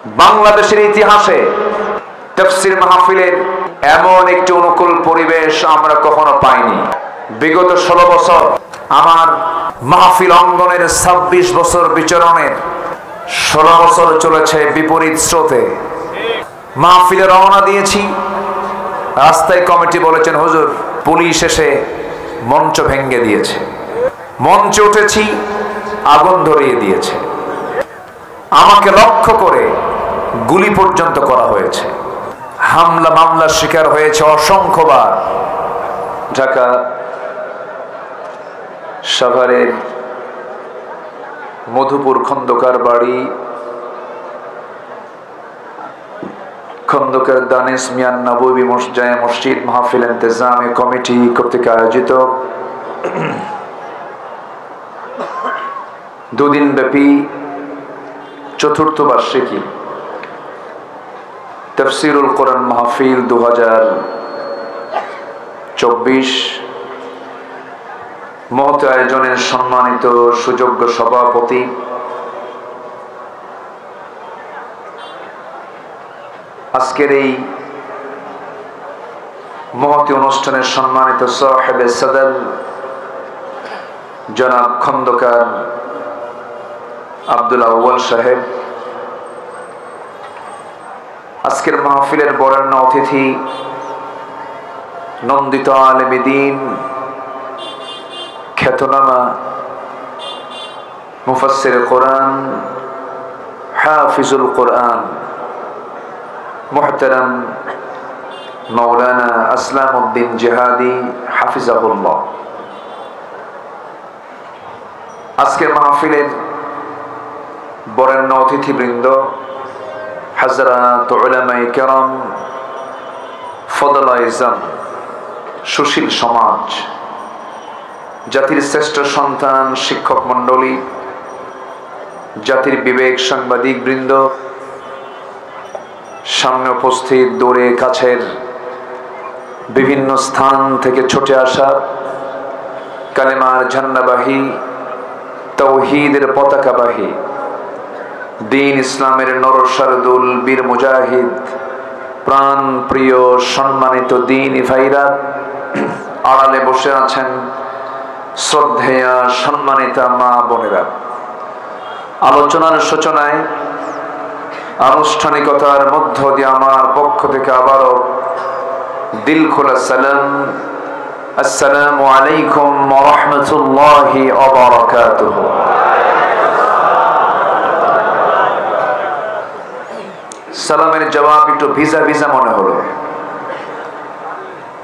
বাংলাদেশের ইতিহাসে তাফসীর মাহফিলের এমন একটি অনুকূল পরিবেশ আমরা কখনো পাইনি। বিগত 16 বছর আমার মাহফিল অঙ্গনের 26 বছর বিচরণের 16 বছর চলেছে বিপরীত স্রোতে। মাহফিলে রওনা দিয়েছি, রাস্তায় কমিটি বলেছেন হুজুর পুলিশ এসে মঞ্চ ভেঙে দিয়েছে। মঞ্চে উঠেছি, আগুন ধরিয়ে দিয়েছে। আমাকে লক্ষ্য করে গুলি পর্যন্ত করা হয়েছে। হামলা মামলার শিকার হয়েছে অসংখ্যবার। ঢাকা সাভারের মধুপুর খন্দকার বাড়ি, খন্দকার দানিশ মিয়ান নববী জামে মসজিদ মাহফিল ইন্তেজামী কমিটি কর্তৃক আয়োজিত দুদিন ব্যাপী চতুর্থ বার্ষিকী তাফসীরুল কোরআন মাহফিল 2024 মহৎ আয়োজনের সম্মানিত সুযোগ্য সভাপতি আজকের এই মহৎ অনুষ্ঠানের সম্মানিত সাহেবে সদর জনাব খন্দকার আব্দুল আউয়াল সাহেব, আজকের মাহফিলের বরেণ্য অতিথি নন্দিত আলেমে দ্বীন, খ্যাতনামা মুফাসসির কোরআন, হাফিজুল কোরআন মুহতারাম মাওলানা আসলাম উদ্দিন জিহাদি হাফিজাহুল্লাহ। আজকের মাহফিলের বরেণ্য অতিথিবৃন্দ, হযরত উলামায়ে কেরাম, ফদলায়ে ইজম, সুশীল সমাজ, জাতির শ্রেষ্ঠ সন্তান, শিক্ষক মণ্ডলী, জাতির বিবেক সাংবাদিক বৃন্দ, সামনে উপস্থিত দূরে কাছের বিভিন্ন স্থান থেকে ছুটে আসা কালেমার ঝান্ডাবাহী, তাওহীদের পতাকাবাহী, দ্বীন ইসলামের নরসারদুল বীর মুজাহিদ, প্রাণ প্রিয় সম্মানিত দ্বীনি ভাইরা, আড়ালে বসে আছেন শ্রদ্ধেয়া সম্মানিতা মা বোনেরা। আলোচনার সূচনায় আনুষ্ঠানিকতার মধ্য দিয়ে আমার পক্ষ থেকে আবারও দিল খোলা সালাম, আসসালামু আলাইকুম ওয়া রাহমাতুল্লাহি ওয়া বারাকাতুহু। সালামের জবাব একটু ভিজা ভিজা মনে হলো।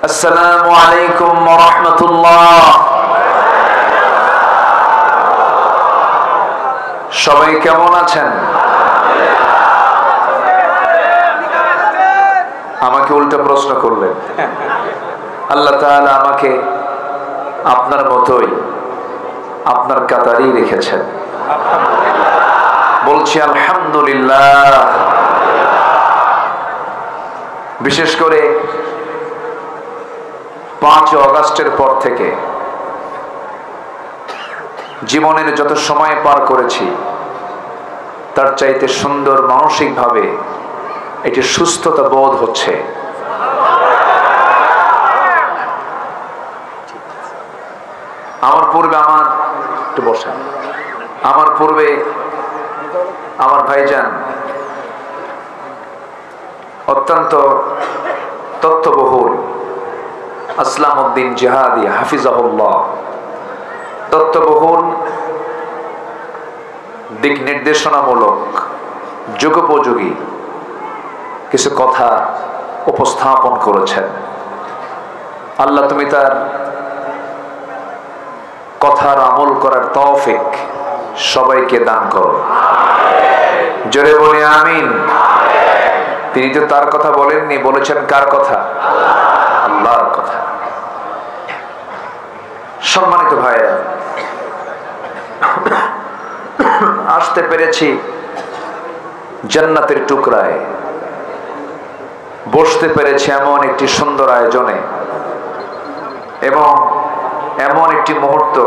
আসসালামু আলাইকুম ওয়া রাহমাতুল্লাহ। সবাই কেমন আছেন? আমাকে উল্টা প্রশ্ন করলেন। আল্লাহ তাআলা আমাকে আপনার মতোই আপনার কাতারেই রেখেছেন। বলছি আলহামদুলিল্লাহ। বিশেষ করে 5 আগস্টের পর থেকে জীবনের যত সময় পার করেছি তার চাইতে সুন্দর মানসিকভাবে একটি সুস্থতা বোধ হচ্ছে। আমার পূর্বে আমার ভাইজান অত্যন্ত তত্ত্ববহুল আসলাম উদ্দিন জিহাদি হাফিজাহুল্লাহ তত্ত্ববহুল দিক নির্দেশনামূলক যুগোপযোগী কিছু কথা উপস্থাপন করেছেন। আল্লাহ তুমি তার কথার আমল করার তৌফিক সবাইকে দান করো। জোরে বলি আমিন। তিনি তো তার কথা বলেননি, বলেছেন কার কথা? আল্লাহর কথা। সম্মানিত ভাইরা, আসতে পেরেছি জান্নাতের টুকরায়, বসতে পেরেছি এমন একটি সুন্দর আয়োজনে এবং এমন একটি মুহূর্ত,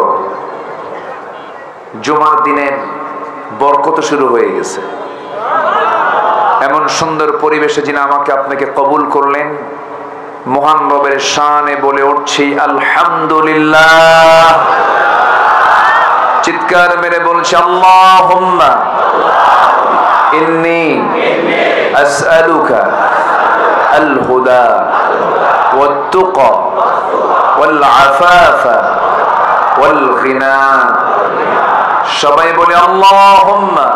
জুমার দিনের বরকত শুরু হয়ে গেছে। সুন্দর পরিবেশে যিনি আমাকে আপনাকে কবুল করলেন, মহান রবের শানে বলে উঠছি আলহামদুলিল্লাহ। চিৎকার মেরে বলছি আল্লাহুম্মা ইন্নী আসআলুকা আল হুদা ওয়াত তুকা ওয়াল আফাফা ওয়াল গিনা। সবাই বলে আল্লাহুম্মা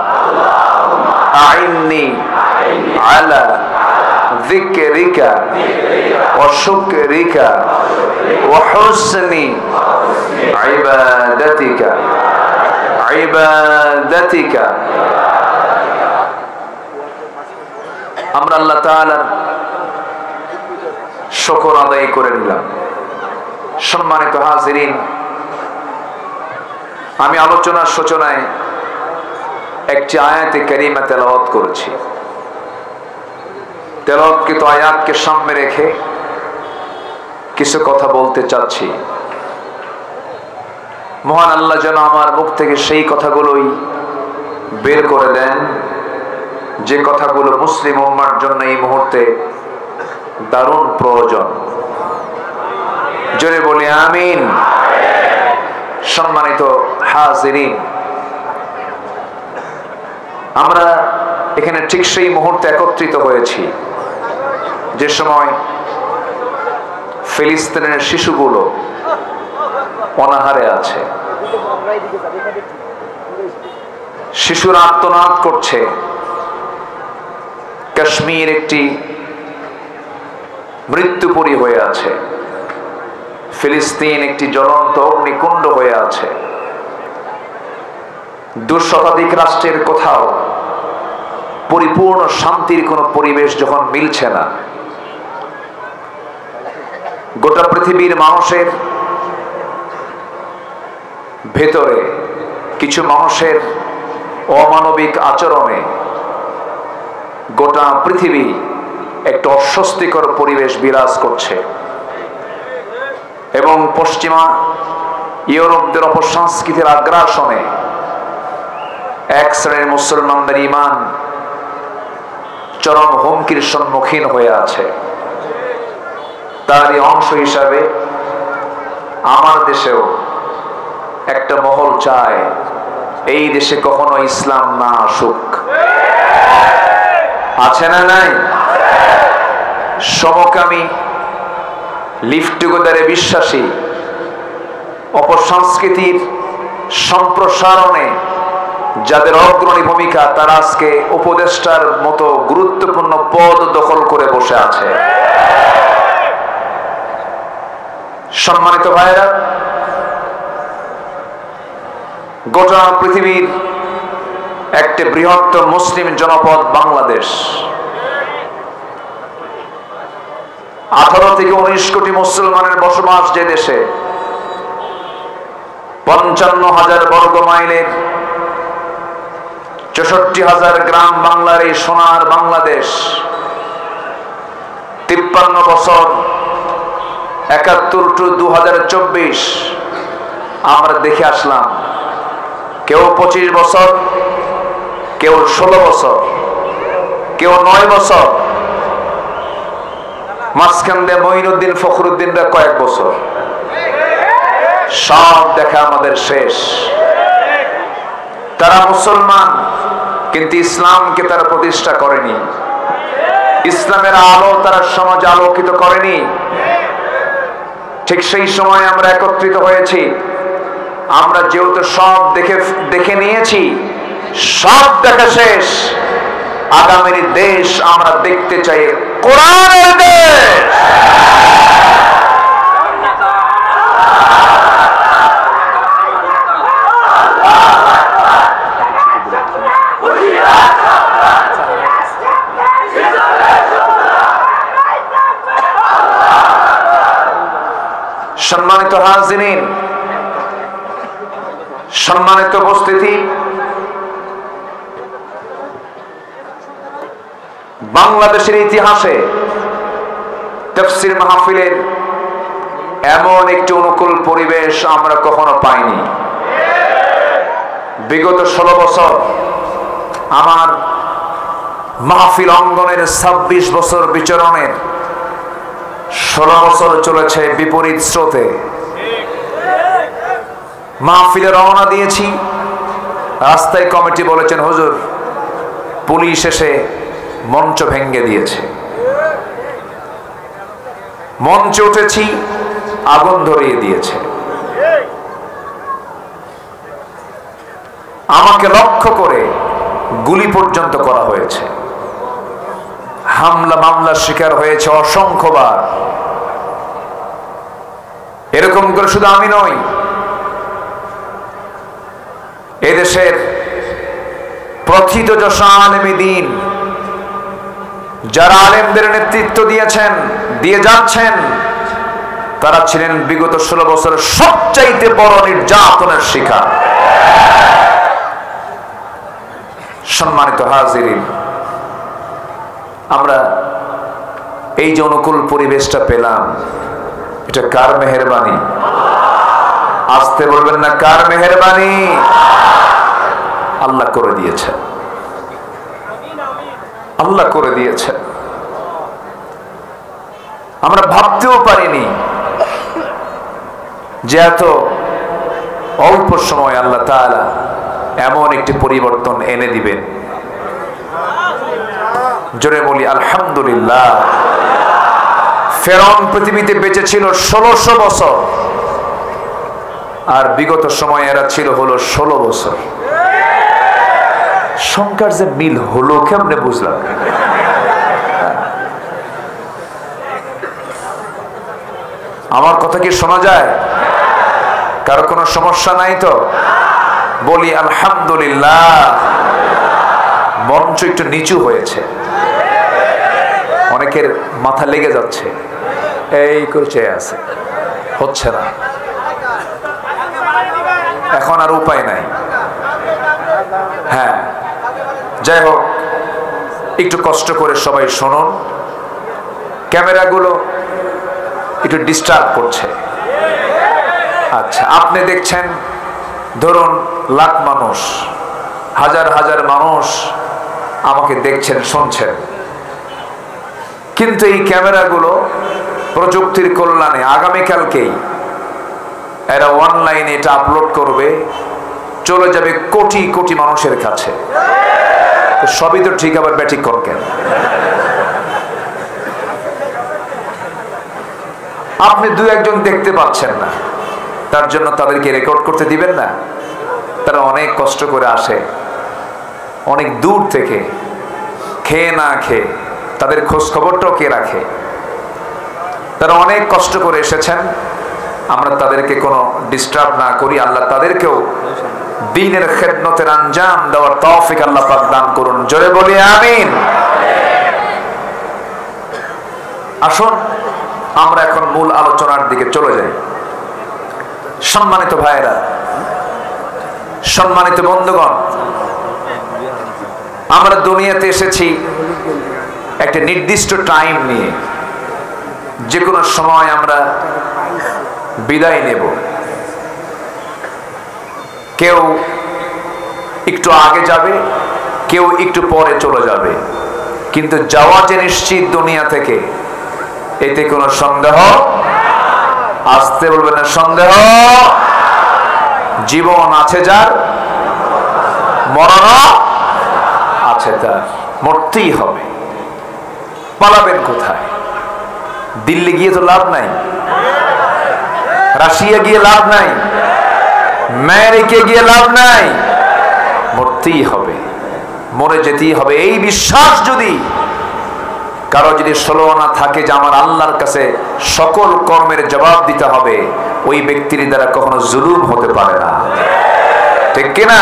আইন্নি আলা যিকরিকা ওয়া শুকরিকা ওয়া হুসনি ইবাদাতিকা ইবাদাতিকা। আমরা আল্লাহ তাআলার শুকর আদায় করে নিলাম। সম্মানিত হাজিরিন, আমি আলোচনার সূচনায় একটি আয়াতে কারিমা তেলাওয়াত করেছি। তেলাওয়াতকৃত আয়াতকে সামনে রেখে কিছু কথা বলতে চাচ্ছি। মহান আল্লাহ যেন আমার মুখ থেকে সেই কথাগুলোই বের করে দেন যে কথাগুলো মুসলিম উম্মার জন্য এই মুহূর্তে দারুণ প্রয়োজন। জোরে বলি আমিন। সম্মানিত হাজিরিন, আমরা এখানে ঠিক সেই মুহূর্তে একত্রিত হয়েছি যে সময় ফিলিস্তিনের শিশুগুলো অনাহারে আছে। শিশুরা আর্তনাদ করছে। কাশ্মীর একটি মৃত্যুপুরী হয়ে আছে। ফিলিস্তিন একটি জ্বলন্ত অগ্নিকুণ্ড হয়ে আছে। 2 শতাধিক রাষ্ট্রের কোথাও পরিপূর্ণ শান্তির কোন পরিবেশ যখন মিলছে না, গোটা পৃথিবীর মানুষের ভেতরে কিছু মানুষের অমানবিক আচরণে গোটা পৃথিবী একটা অস্বস্তিকর পরিবেশ বিরাজ করছে এবং পশ্চিমা ইউরোপদের অপসংস্কৃতির আগ্রাসনে এক শ্রেণীর মুসলমানদের ঈমান চরম হুমকির সম্মুখীন হয়ে আছে। তারই অংশ হিসাবে আমার দেশেও একটা মহল চায় এই দেশে কখনো ইসলাম না আসুক। আছে না নাই? সমকামী, লিভ টুগেদারে বিশ্বাসী, অপসংস্কৃতির সম্প্রসারণে যাদের অগ্রণী ভূমিকা, তারা আজকে উপদেষ্টার মতো গুরুত্বপূর্ণ পদ দখল করে বসে আছে। সম্মানিত ভাইরা, গোটা পৃথিবীর একটি বৃহত্তর মুসলিম জনপদ বাংলাদেশ। 18 থেকে 19 কোটি মুসলমানের বসবাস যে দেশে, 55,000 বর্গ মাইলের 64,000 গ্রাম বাংলার এই সোনার বাংলাদেশ, 53 বছর 71 টু 2024 আমরা দেখে আসলাম। কেউ 25 বছর, কেউ 16 বছর, কেউ 9 বছর, মাঝখান দিয়ে মঈনুদ্দিন ফখরুদ্দিনরা কয়েক বছর। সব দেখা আমাদের শেষ। তারা মুসলমান, কিন্তু ইসলামকে তারা প্রতিষ্ঠা করেনি। ইসলামের আলো তারা সমাজে আলোকিত করেনি। ঠিক সেই সময় আমরা একত্রিত হয়েছি। আমরা যেহেতু সব দেখে নিয়েছি, সব দেখা শেষ, আগামীর দেশ আমরা দেখতে চাই কোরআনের দেশ। সম্মানিত হাজিরিন, সম্মানিত উপস্থিতি, বাংলাদেশের ইতিহাসে তাফসীর মাহফিলের এমন একটি অনুকূল পরিবেশ আমরা কখনো পাইনি। বিগত 16 বছর আমার মাহফিল অঙ্গনের 26 বছর বিচরণের 16 বছর চলেছে বিপরীত স্রোতে। মাহফিলে রওনা দিয়েছি, রাস্তায় কমিটি বলেছেন হুজুর পুলিশ এসে মঞ্চ ভেঙে দিয়েছে। মঞ্চে উঠেছি, আগুন ধরিয়ে দিয়েছে। আমাকে লক্ষ্য করে গুলি পর্যন্ত করা হয়েছে। হামলা মামলার শিকার হয়েছে অসংখ্যবার। এরকম করে শুধু আমি নই, এদেশের প্রথিত যশা আলেমে দ্বীন যারা আলেমদের নেতৃত্ব দিয়েছেন, দিয়ে যাচ্ছেন, তারা ছিলেন বিগত 16 বছরের সবচাইতে বড় নির্যাতনের শিকার। সম্মানিত হাজিরিন, আমরা এই যে অনুকূল পরিবেশটা পেলাম, এটা কার মেহেরবানি? আসতে বলবেন না, কার মেহেরবানি? আল্লাহ করে দিয়েছেন, আল্লাহ করে দিয়েছেন। আমরা ভাবতেও পারিনি যে এত অল্প সময় আল্লাহ তাআলা এমন একটি পরিবর্তন এনে দিবেন। জোরে বলি আলহামদুলিল্লাহ। ফেরাউন পৃথিবীতে বেঁচে ছিল 1600 বছর, আর বিগত সময় এরা ছিল হলো 16 বছর। সংখ্যার যে মিল হলো কেমনে বুঝলাম? আমার কথা কি শোনা যায়? কারো কোনো সমস্যা নাই তো? বলি আলহামদুলিল্লাহ। মঞ্চ একটু নিচু হয়েছে, অনেকের মাথা লেগে যাচ্ছে, এই করে চেয়ে আছে, হচ্ছে না। এখন আর উপায় নাই। হ্যাঁ, যাই হোক, একটু কষ্ট করে সবাই শুনুন। ক্যামেরাগুলো একটু ডিস্টার্ব করছে। আচ্ছা, আপনি দেখছেন ধরুন লাখ মানুষ, হাজার হাজার মানুষ আমাকে দেখছেন, শুনছেন, কিন্তু এই ক্যামেরাগুলো প্রযুক্তির কল্যাণে আগামীকালকেই এরা অনলাইনে এটা আপলোড করবে, চলে যাবে কোটি কোটি মানুষের কাছে। সবই তো ঠিক, আবার ব্যতিক্রম কেন? আপনি দু একজন দেখতে পাচ্ছেন না, তার জন্য তাদেরকে রেকর্ড করতে দিবেন না? তারা অনেক কষ্ট করে আসে, অনেক দূর থেকে, খেয়ে না খেয়ে, তাদের খোঁজ খবরটাও কে রাখে? তারা অনেক কষ্ট করে এসেছেন, আমরা তাদেরকে কোনো ডিস্টার্ব না করি। আল্লাহ তাদেরকেও দ্বীনের খেদমতের আঞ্জাম দেওয়ার তৌফিক আল্লাহ পাক দান করুন। জোরে বলি আমিন। আসুন আমরা এখন মূল আলোচনার দিকে চলে যাই। সম্মানিত ভাইয়েরা, সম্মানিত বন্ধুগণ, আমরা দুনিয়াতে এসেছি একটা নির্দিষ্ট টাইম নিয়ে। যে কোনো সময় আমরা বিদায় নেব। কেউ একটু আগে যাবে, কেউ একটু পরে চলে যাবে, কিন্তু যাওয়া যে নিশ্চিত দুনিয়া থেকে, এতে কোনো সন্দেহ, আসতে বলবে না সন্দেহ। জীবন আছে যার, মরণ আছে তার। মরতেই হবে। পালাবেন কোথায়? দিল্লি গিয়ে তো লাভ নাই, রাশিয়া গিয়ে লাভ নাই, আমেরিকা গিয়ে লাভ নাই। মরতেই হবে, মরে যেতেই হবে। এই বিশ্বাস যদি কারো যদি ষোলনা থাকে যে আমার আল্লাহর কাছে সকল কর্মের জবাব দিতে হবে, ওই ব্যক্তির দ্বারা কখনো জুলুম হতে পারে না। ঠিক কিনা?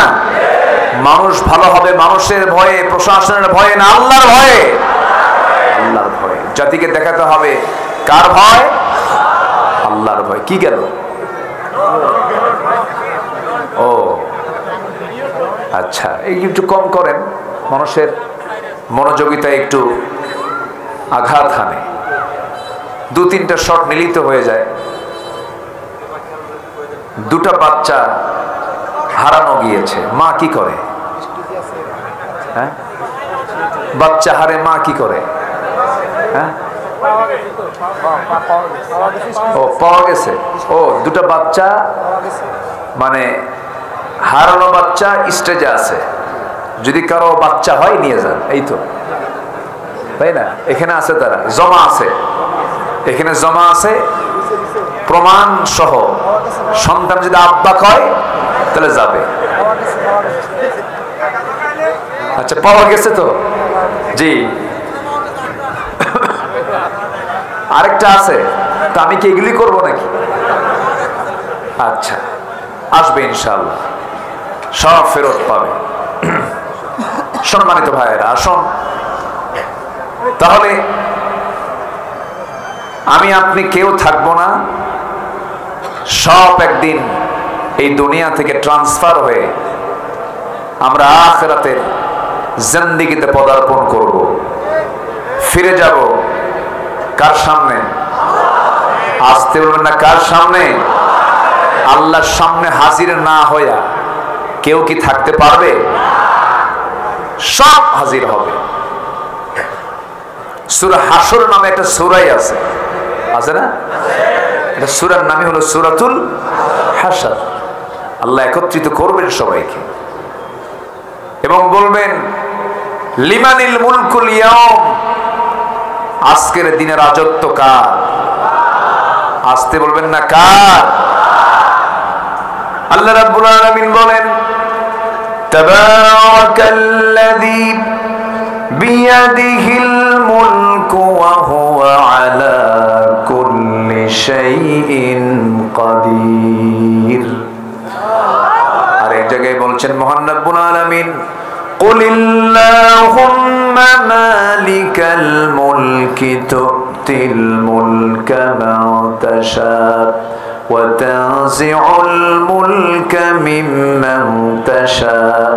মানুষ ভালো হবে মানুষের ভয়ে, প্রশাসনের ভয়ে না, আল্লাহর ভয়ে। আল্লাহর ভয়ে জাতিকে দেখাতে হবে কার ভয়? আল্লাহর ভয়। কি গেল? ও আচ্ছা, এই একটু কম করেন, মানুষের মনোযোগিতায় একটু আঘাত হানে। দু তিনটা শট মিলিত হয়ে যায়। দুটা বাচ্চা হারানো গিয়েছে, মা কি করে? হ্যাঁ, বাচ্চা হারে মা কি করে? হ্যাঁ, ও পাওয়া গেছে। ও দুটা বাচ্চা মানে হারানো বাচ্চা স্টেজে আছে, যদি কারো বাচ্চা হয় নিয়ে যান, এই তো, তাই না? এখানে আছে, তারা জমা আছে, এখানে জমা আছে প্রমাণ সহ। সন্তান যদি আব্বা কয় তাহলে যাবে। আচ্ছা, পাওয়া গেছে তো? জি, আরেকটা আছে, তা আমি কি এগুলি করবো নাকি? আচ্ছা, আসবে ইনশাআল্লাহ, সব ফেরত পাবে। সম্মানিত ভাইয়েরা, আসুন তাহলে আমি আপনি কেউ থাকবো না, সব একদিন এই দুনিয়া থেকে ট্রান্সফার হয়ে আমরা আখিরাতের জিন্দেগিতে পদার্পণ করব, ফিরে যাব কার সামনে? আসতে বলবেন না, কার সামনে? আল্লাহর সামনে হাজির না হইয়া কেউ কি থাকতে পারবে? সব হাজির হবে। সূরা হাসর নামে একটা সূরাই আছে, আছে না? এটা সূরার নামই হলো সূরাতুল হাসর। আল্লাহ একত্রিত করবেন সবাইকে এবং বলবেন লিমানিল মুলকুল ইয়াউম, আজকের দিনের রাজত্ব কার? আসতে বলবেন না, কার? আল্লাহ রাব্বুল আলামিন বলেন তাবারাকাল্লাযী বিয়াদিহিল মুলকু ওয়া হুয়া আলা কুল্লি শাইইন কাদির। আর এক জায়গায় বলছেন মহান রব্বুল আলামিন কুলিল্লাহুম্মা মালিকাল মুলকি তু'তিল মুলকা মান তাশা وتنزع الملك ممن تشاء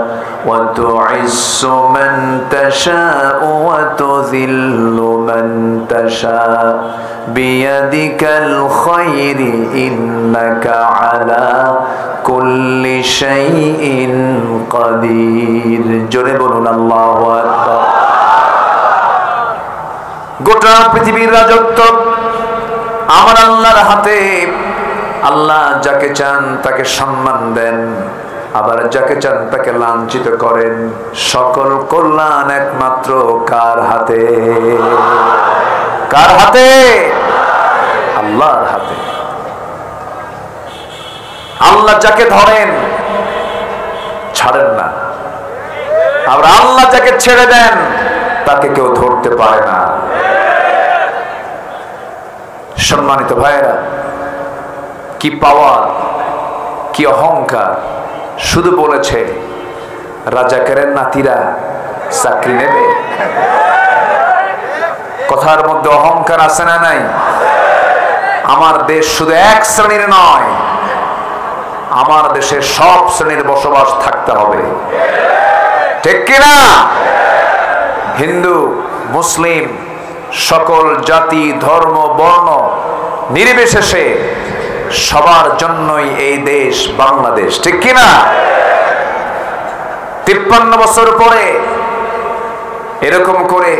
وتعز من تشاء وتذل من تشاء بيدك الخير إنك على كل شيء قدير। জোরে বলুন আল্লাহু আকবার। গোটা পৃথিবীর রাজত্ব আমার আল্লাহর হাতে। আল্লাহ যাকে চান তাকে সম্মান দেন, আবার যাকে চান তাকে লাঞ্ছিত করেন। সকল কল্যাণ একমাত্র কার হাতে? কার হাতে? আল্লাহর হাতে। আল্লাহ যাকে ধরেন ছাড়েন না, আবার আল্লাহ যাকে ছেড়ে দেন তাকে কেউ ধরতে পারে না। সম্মানিত ভাইয়েরা, কি পাওয়ার, কি অহংকার! শুধু বলেছে রাজাকারের নাতিরা চাকরি নেবে। কথার মধ্যে অহংকার আছে না নাই? আমার দেশ শুধু এক শ্রেণীর নয়, আমার দেশে সব শ্রেণীর বসবাস থাকতে হবে, ঠিক কিনা? হিন্দু, মুসলিম, সকল জাতি, ধর্ম, বর্ণ নির্বিশেষে সবার জন্যই এই দেশ বাংলাদেশ, ঠিক কিনা? 53 বছর পরে এরকম করে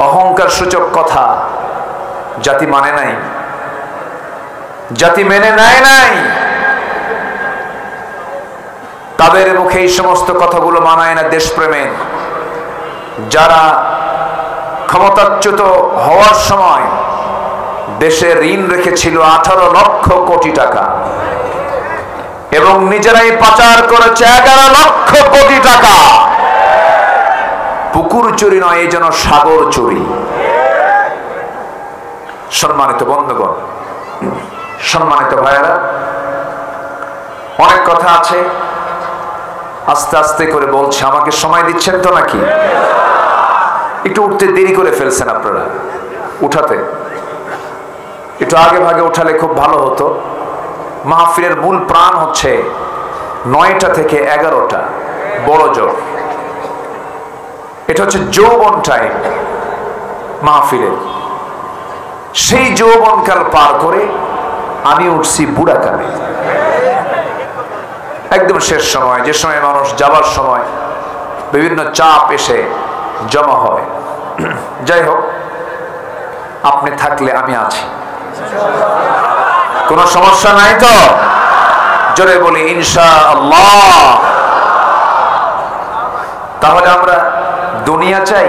অহংকার সূচক কথা জাতি মানে নাই, জাতি মেনে নেয় নাই। তাদের মুখে এই সমস্ত কথাগুলো মানায় না দেশপ্রেমে। যারা ক্ষমতাচ্যুত হওয়ার সময় দেশে ঋণ রেখেছিল 18 লক্ষ কোটি টাকা এবং নিজেরাই পাচার করেছে 11 লক্ষ কোটি টাকা। পুকুর চুরি নয়, এই যেন সাগর চুরি। সম্মানিত বন্ধুগণ, সম্মানিত ভাইয়েরা, অনেক কথা আছে, আস্তে আস্তে করে বলছি। আমাকে সময় দিচ্ছেন তো নাকি? একটু উঠতে দেরি করে ফেলছেন আপনারা, উঠাতে একটু আগে ভাগে উঠালে খুব ভালো হতো। মাহফিলের মূল প্রাণ হচ্ছে 9টা থেকে 11টা, বড় জোর। এটা হচ্ছে যৌবন টাইম মাহফিলের। সেই যৌবনকাল পার করে আমি উঠছি বুড়াকালে, একদম শেষ সময়, যে সময় মানুষ যাবার সময় বিভিন্ন চাপ এসে জমা হয়। যাই হোক, আপনি থাকলে আমি আছি, কোনো সমস্যা নাই তো? জোরে বলি ইনশাআল্লাহ। তাহলে আমরা দুনিয়া চাই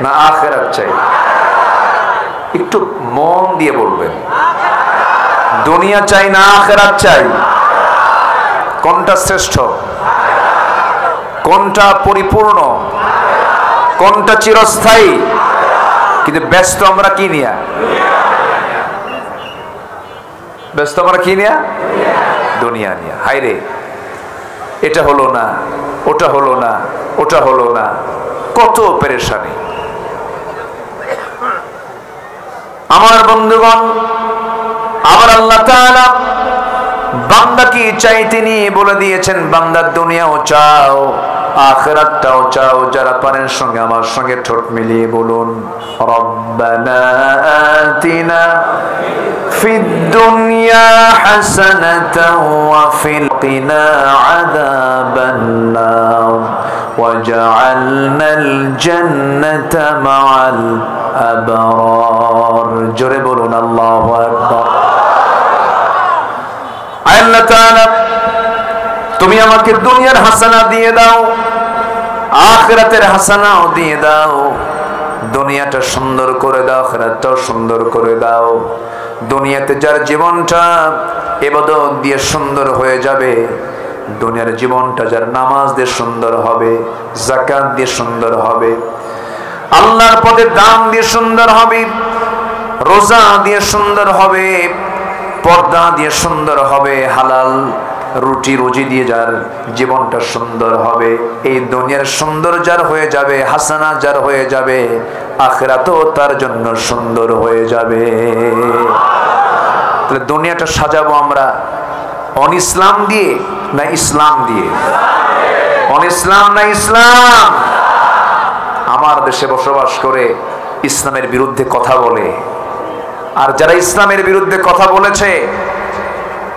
না আখিরাত চাই? একটু মন দিয়ে বলবেন, দুনিয়া চাই না আখিরাত চাই? কোনটা শ্রেষ্ঠ, কোনটা পরিপূর্ণ, কোনটা চিরস্থায়ী? কিন্তু ব্যস্ত আমরা কি নিয়া? ব্যস্ত আমরা কি নিয়া? দুনিয়া নিয়া। হায়রে, এটা হলো না, ওটা হলো না, ওটা হলো না, কত পেরেশানি। আমার বন্ধুগণ, আবার আল্লাহ তাআলা বান্দা কি চাই তিনি বলে দিয়েছেন, বান্দার দুনিয়াও চাও আখিরাতটাও চাও। যারা পারেন সঙ্গে আমার সঙ্গে ঠোঁট মিলিয়ে বলুন, রব্বানা আতিনা ফিদ দুনিয়া হাসানাতাও ওয়া ফিল কিনা আযাবান নার ওয়াজআলনাল জান্নাতা মাআল আবরার। জোরে বলুন আল্লাহু আকবার। আল্লাহ তাআলা, তুমি আমাকে দুনিয়ার হাসানা দিয়ে দাও, আখিরাতের হাসানাও দিয়ে দাও। দুনিয়াটা সুন্দর করে দাও, আখিরাতটাও সুন্দর করে দাও। দুনিয়াতে যার জীবনটা ইবাদত দিয়ে সুন্দর হয়ে যাবে, দুনিয়ার জীবনটা যার নামাজ দিয়ে সুন্দর হবে, যাকাত দিয়ে সুন্দর হবে, আল্লাহর পথে দান দিয়ে সুন্দর হবে, রোজা দিয়ে সুন্দর হবে, পর্দা দিয়ে সুন্দর হবে, হালাল রুটি রুজি দিয়ে যার জীবনটা সুন্দর হবে, এই দুনিয়ার সুন্দর যার হয়ে যাবে, হাসানা যার হয়ে যাবে, আখিরাতও তার জন্য সুন্দর হয়ে যাবে। তাহলে দুনিয়াটা সাজাবো আমরা অন ইসলাম দিয়ে না ইসলাম দিয়ে? অন ইসলাম না ইসলাম? আমার দেশে বসবাস করে ইসলামের বিরুদ্ধে কথা বলে, আর যারা ইসলামের বিরুদ্ধে কথা বলেছে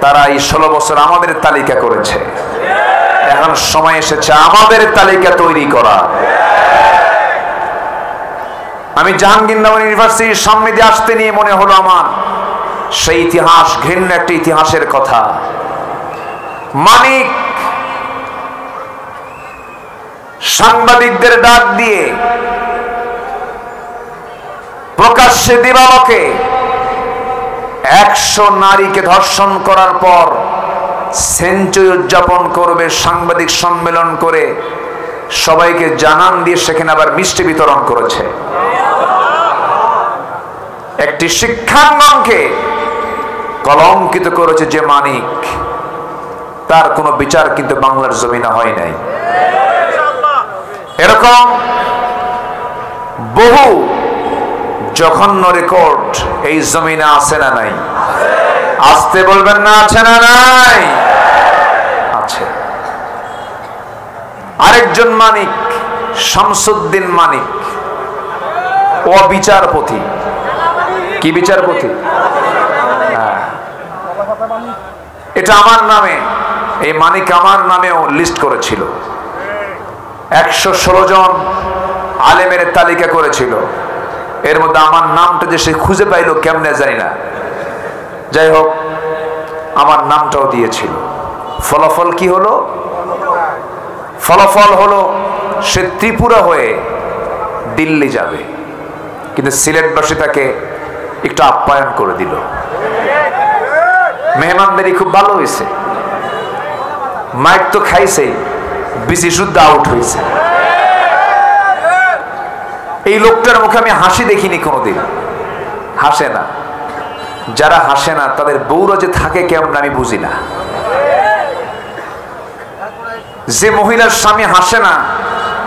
তারা এই 16 বছর আমাদের তালিকা করেছে। এখন সময় এসেছে আমাদের তালিকা তৈরি করা। আমি জাহাঙ্গীরনগর ইউনিভার্সিটির সামনে দিয়ে আসতে নিয়ে মনে হলো আমার সেই ইতিহাস, ঘৃণ্য একটা ইতিহাসের কথা। মানিক সাংবাদিকদের ডাক দিয়ে প্রকাশ্যে দিবালোকে 100 নারীকে ধর্ষণ করার পর সেঞ্চুরি উদযাপন করবে, সাংবাদিক সম্মেলন করে সবাইকে জানান দিয়ে সেখানে আবার মিষ্টি বিতরণ করেছে। একটি শিক্ষাঙ্গনকে কলঙ্কিত করেছে যে মানিক, তার কোনো বিচার কিন্তু বাংলার জমিনে হয় নাই। এরকম বহু জঘন্য রেকর্ড এই জমিনে আছে না নাই? আসতে বলবেন না, আছে না নাই? আছে। আরেকজন মানিক, শামসুদ্দিন মানিক, ও বিচারপতি। কি বিচারপতি? এটা আমার নামে, এই মানিক আমার নামেও লিস্ট করেছিল। 116 জন আলেমের তালিকা করেছিল, এর মধ্যে আমার নামটা যে সে খুঁজে পাইলো কেমনে জানি না। যাই হোক, আমার নামটাও দিয়েছিল। ফলাফল কি হলো? ফলাফল হলো সে ত্রিপুরা হয়ে দিল্লি যাবে, কিন্তু সিলেটবাসী তাকে একটু আপ্যায়ন করে দিল। মেহমানদারি খুব ভালো হয়েছে, মাইক তো খাইছেই, বিসি শুদ্ধ আউট হয়েছে। এই লোকটার মুখে আমি হাসি দেখিনি কোনোদিন, হাসে না। যারা হাসে না তাদের বউরা যে থাকে কেমন আমি বুঝি না। যে মহিলার স্বামী হাসে না,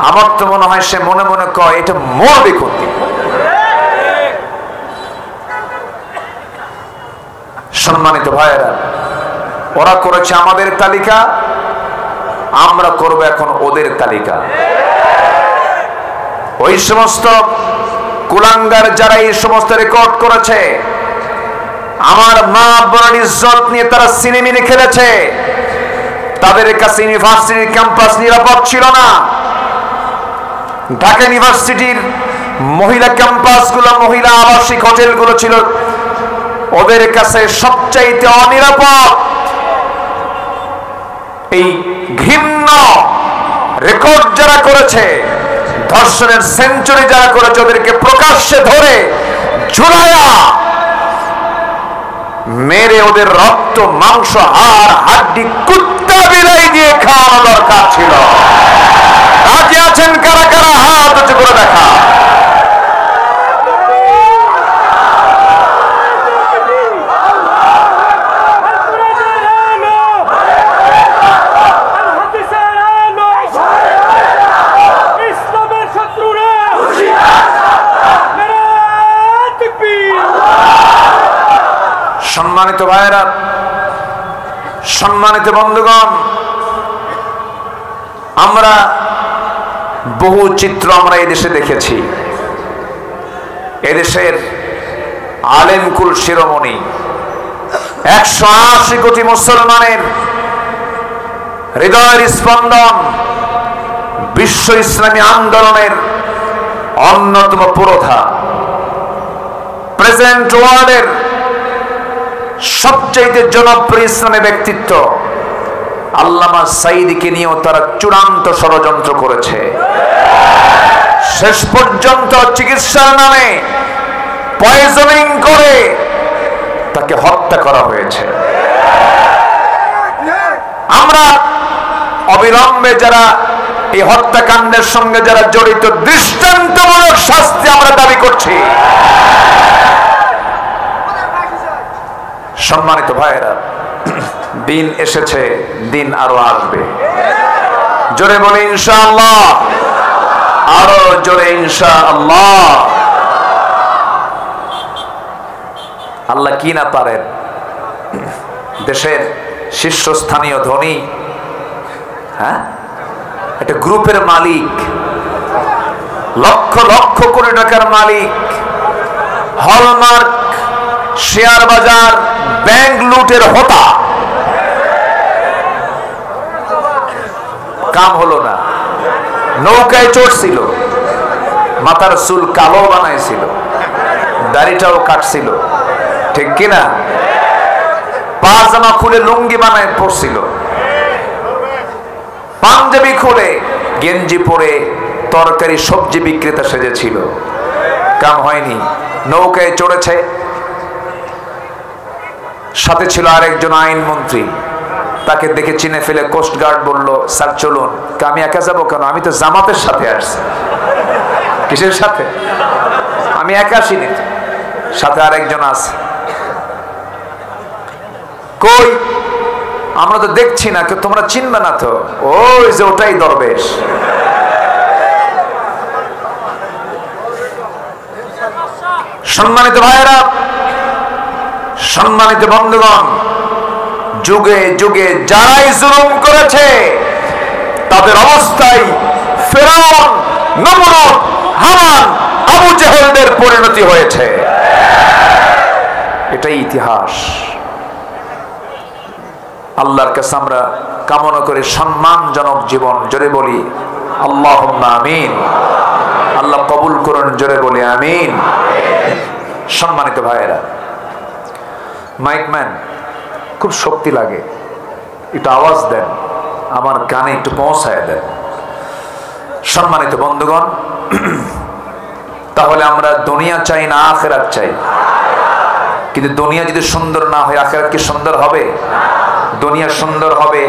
আমার তো মনে হয় সে মনে মনে কয় এটা মরবে কোনদিন। সম্মানিত ভাইয়েরা, ওরা করেছে আমাদের তালিকা, আমরা করব এখন ওদের তালিকা। ওই সমস্ত কুলাঙ্গার যারা এই সমস্ত রেকর্ড করেছে, আমার মা বোনের ইজ্জত নিয়ে তারা সিনেমিনে খেলেছে, তাদের কাছে ইউনিভার্সিটির ক্যাম্পাস নিরাপদ ছিল না। ঢাকা ইউনিভার্সিটির মহিলা ক্যাম্পাসগুলো, মহিলা আবাসিক হোটেলগুলো ছিল ওদের কাছে সবচাইতে অনিরাপদ। এই ঘৃণ্য রেকর্ড যারা করেছে, ধর্ষণের সেঞ্চুরি যারা করেছে, ওদেরকে প্রকাশ্যে ধরে ঝুলায়া মেরে ওদের রক্ত, মাংস, হাড়, হাড্ডি কুত্তা বিলাই দিয়ে খাওয়ানো দরকার ছিল। রাজি আছেন কারা কারা? হাত উঁচু করে দেখা। সম্মানিত ভাইরা, সম্মানিত বন্ধুগণ, আমরা বহু চিত্র আমরা এদেশে দেখেছি। এদেশের আলেমকুল শিরোমণি 180 কোটি মুসলমানের হৃদয়ের স্পন্দন, বিশ্ব ইসলামী আন্দোলনের অন্যতম পুরোধা, প্রেজেন্ট ওয়ার্ল্ডের সবচেয়ে জনপ্রিয় ইসলামী ব্যক্তিত্ব আল্লামা সাঈদীকে নিয়েও তারা চূড়ান্ত ষড়যন্ত্র করেছে। শেষ পর্যন্ত চিকিৎসার নামে পয়জনিং করে তাকে হত্যা করা হয়েছে। আমরা অবিলম্বে যারা এই হত্যাকাণ্ডের সঙ্গে যারা জড়িত, দৃষ্টান্তমূলক শাস্তি আমরা দাবি করছি। সম্মানিত ভাইয়েরা, দিন এসেছে, দিন আরো আসবে। জোরে বলে ইনশাআল্লাহ, আরো জোরে ইনশাআল্লাহ। আল্লাহ কি না পারেন। দেশের শীর্ষস্থানীয় ধনী, হ্যাঁ, একটা গ্রুপের মালিক, লক্ষ লক্ষ কোটি টাকার মালিক, হলমার্ক শেয়ার বাজার, ব্যাংক লুটের হোতা, কাম হলো না। নৌকায় চড়ছিল, মাথার চুল কালো বানাইছিল, দাড়িটাও কাটছিল, ঠিক কিনা? পাজামা খুলে লুঙ্গি বানায় পড়ছিল, পাঞ্জাবি খুলে গেঞ্জি পরে তরকারি সবজি বিক্রেতা সেজেছিল। কাম হয়নি, নৌকায় চড়েছে, সাথে ছিল আরেকজন আইনমন্ত্রী। তাকে দেখে চিনে ফেলে কোস্টগার্ড বলল, স্যার চলুন। আমি একা যাবো কেন? আমি তো জামাতের সাথে আসছি। কিসের সাথে? আমি একা আসিনি, সাথে আরেকজন আছে। কই? আমরা তো দেখছি না, তোমরা চিনবে না তো। ওই যে ওটাই দরবেশ। সম্মানিত ভাইয়েরা, সম্মানিত বন্ধুগণ, যুগে যুগে যারাই জুলুম করেছে তাদের অবস্থায় ফিরআউন, নমরুদ, হামান, আবু জেহেলদের পরিণতি হয়েছে। এটাই ইতিহাস। আল্লাহর কাছে আমরা কামনা করি সম্মানজনক জীবন। জোরে বলি আল্লাহুম্মা আমিন। আল্লাহ কবুল করুন, জোরে বলি আমিন। সম্মানিত ভাইয়েরা, মাইকম্যান খুব শক্তি লাগে, একটু আওয়াজ দেন, আমার কানে একটু পৌঁছায় দেন। সম্মানিত বন্ধুগণ, তাহলে আমরা দুনিয়া চাই না আখিরাত চাই? কিন্তু দুনিয়া যদি সুন্দর না হয়, আখিরাত কি সুন্দর হবে? দুনিয়া সুন্দর হবে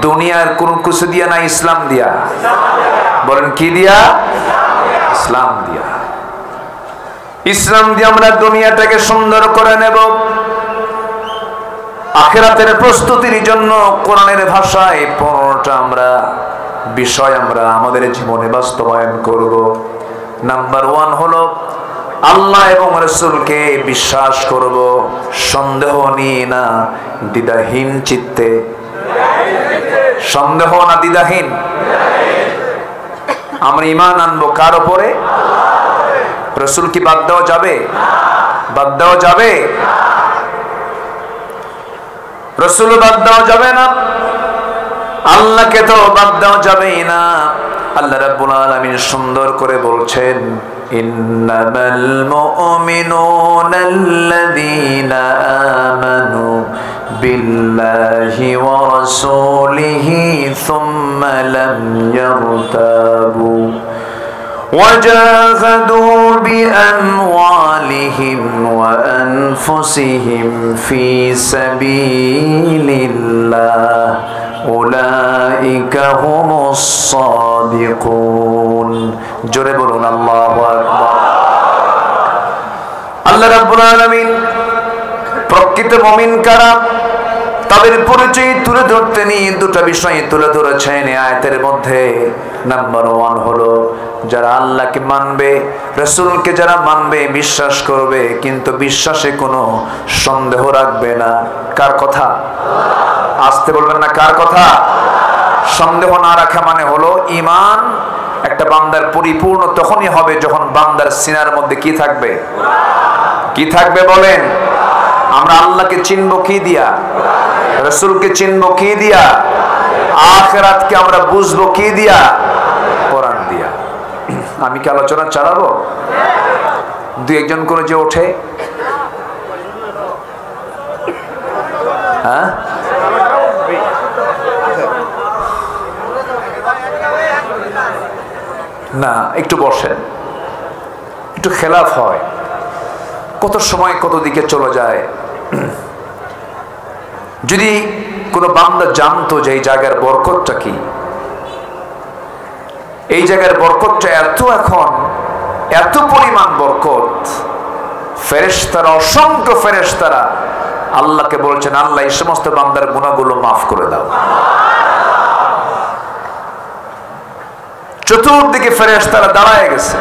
দুনিয়ার কোন কিছু দিয়া না, ইসলাম দিয়া। বলেন কি দিয়া? ইসলাম দিয়া। ইসলাম দিয়ে আমরা দুনিয়াটাকে সুন্দর করে নেব। আখিরাতের প্রস্তুতির জন্য কোরআনের ভাষায় 15টা আমরা বিষয় আমরা আমাদের জীবনে বাস্তবায়ন করব। নাম্বার 1 হলো আল্লাহ এবং রাসূলকে বিশ্বাস করব, সন্দেহ নিয়ে না, দ্বিধাহীন চিত্তে। সন্দেহ না, দ্বিধাহীন। আমরা ঈমান আনবো কার উপরে? রাসূল কি বাদ দেওয়া যাবে? বাদ দেওয়া যাবে? রাসূল বাদ দেওয়া যাবে না, আল্লাহকে তো বাদ দেওয়া যাবেই না। আল্লাহ রাব্বুল আলামিন সুন্দর করে বলছেন, ইন্নামাল মুমিনুনাল্লাযীনা আমানু বিল্লাহি ওয়া রাসূলিহি সুম্মা লাম ইয়ারতাবু وجاهدوا بأموالهم وأنفسهم في سبيل الله أولئك هم الصادقون জোরে বলুন আল্লাহু আকবার। আল্লাহ রাব্বুল আলামিন প্রকৃত মুমিন কারা তাদের পরিচয় তুলে ধরতে নিয়ে দুটো বিষয় তুলে ধরেছেন এই আয়াতের মধ্যে। নাম্বার 1 হলো যারা আল্লাহকে মানবে, রাসূলকে যারা মানবে, বিশ্বাস করবে, কিন্তু বিশ্বাসে কোনো সন্দেহ রাখবে না। কার কথা? আসতে বলবেন না, কার কথা? সন্দেহ না রাখা মানে হলো ঈমান একটা বান্দার পরিপূর্ণ তখনই হবে যখন বান্দার সিনার মধ্যে কি থাকবে? কি থাকবে বলেন? আমরা আল্লাহকে চিনব কি দিয়া? রাসূলকে চিনব কি দিয়া? আখিরাতকে আমরা বুঝবো কি দিয়া? কোরআন দিয়া। আমি কি আলোচনা চালাবো? দুই একজন করে যে ওঠে, হ্যাঁ না, একটু বসেন, একটু খেলাফ হয়, কত সময় কত দিকে চলে যায়। যদি কোনো বান্দা জানতো যে এই জায়গার বরকতটা কি, এই জায়গার বরকতটা এখন এত পরিমাণ বরকত, ফেরেশতারা, অসংখ্য ফেরেশতারা আল্লাহকে বলছেন, আল্লাহ এই সমস্ত বান্দার গুনাহগুলো মাফ করে দাও। চতুর্দিকে ফেরেশতারা দাঁড়ায় গেছে,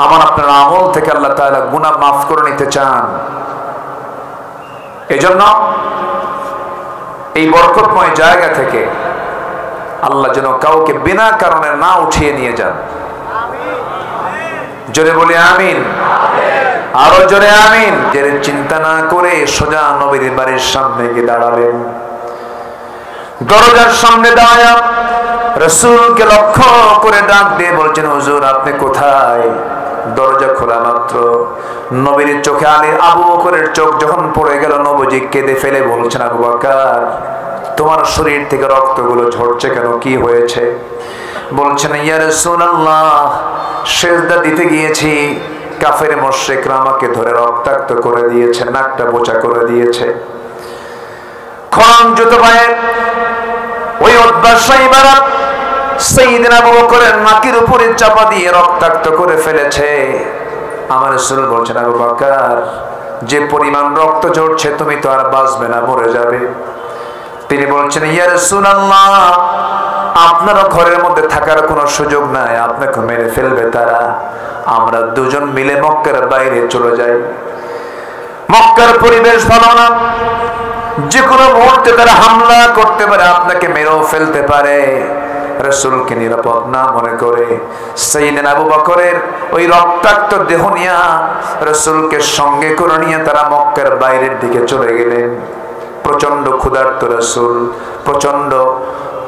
আমার আপনার আমল থেকে আল্লাহ তাআলা গুনাহ মাফ করে নিতে চান। এজন্য এই বরকতময় জায়গা থেকে আল্লাহ যেন কাউকে বিনা কারণে না উঠিয়ে নিয়ে যান। জোরে বলি আমিন, আরো জোরে আমিন। যে চিন্তা না করে সোজা নবীর বাড়ির সামনে গিয়ে দাঁড়ালেন। দরজার সামনে দাঁড়ায়া রাসূলকে লক্ষ্য করে ডাক দিয়ে বলছেন, হুজুর আপনি কোথায়? দরজা খোলা মাত্র নবীর চোখে আবু বকরের চোখ যখন পড়ে গেল, নবীজি কেঁদে ফেলে বলছেন, আবু বকর তোমার শরীর থেকে রক্তগুলো ঝরছে কেন, কি হয়েছে? বলছেন, ইয়া রাসূলুল্লাহ সিজদা দিতে গিয়েছি, কাফের মুশরিকরা আমাকে ধরে রক্তাক্ত করে দিয়েছে, নাকটা বোচা করে দিয়েছে। খড়ম জুতো পায়ে ওই অধ্যাসাইবারা সাইয়েদনা আবু বকরের নাকের উপরে চাপা দিয়ে রক্তাক্ত করে ফেলেছে। আমার রাসূল বলছেন, আবু বকর যে পরিমাণ রক্ত ঝরছে তুমি তো আর বাঁচবে না, মরে যাবে। তিনি বলছেন, ইয়া রাসূলুল্লাহ আপনার ঘরের মধ্যে থাকার কোনো সুযোগ নাই, আপনাকে মেরে ফেলবে তারা। আমরা দুজন মিলে মক্কার বাইরে চলে যাই। মক্কার পরিবেশ ভালো না, যে কোনো মুহূর্তে তারা হামলা করতে পারে, আপনাকে মেরেও ফেলতে পারে। রাসূলকে নিরাপদ না মনে করে সাইয়েদনা আবু বকরের ওই রক্তাক্ত দেহ নিয়ে রাসূলকে সঙ্গে করে নিয়ে তারা মক্কার বাইরের দিকে চলে গেলেন। প্রচন্ড ক্ষুধার্ত রাসূল, প্রচন্ড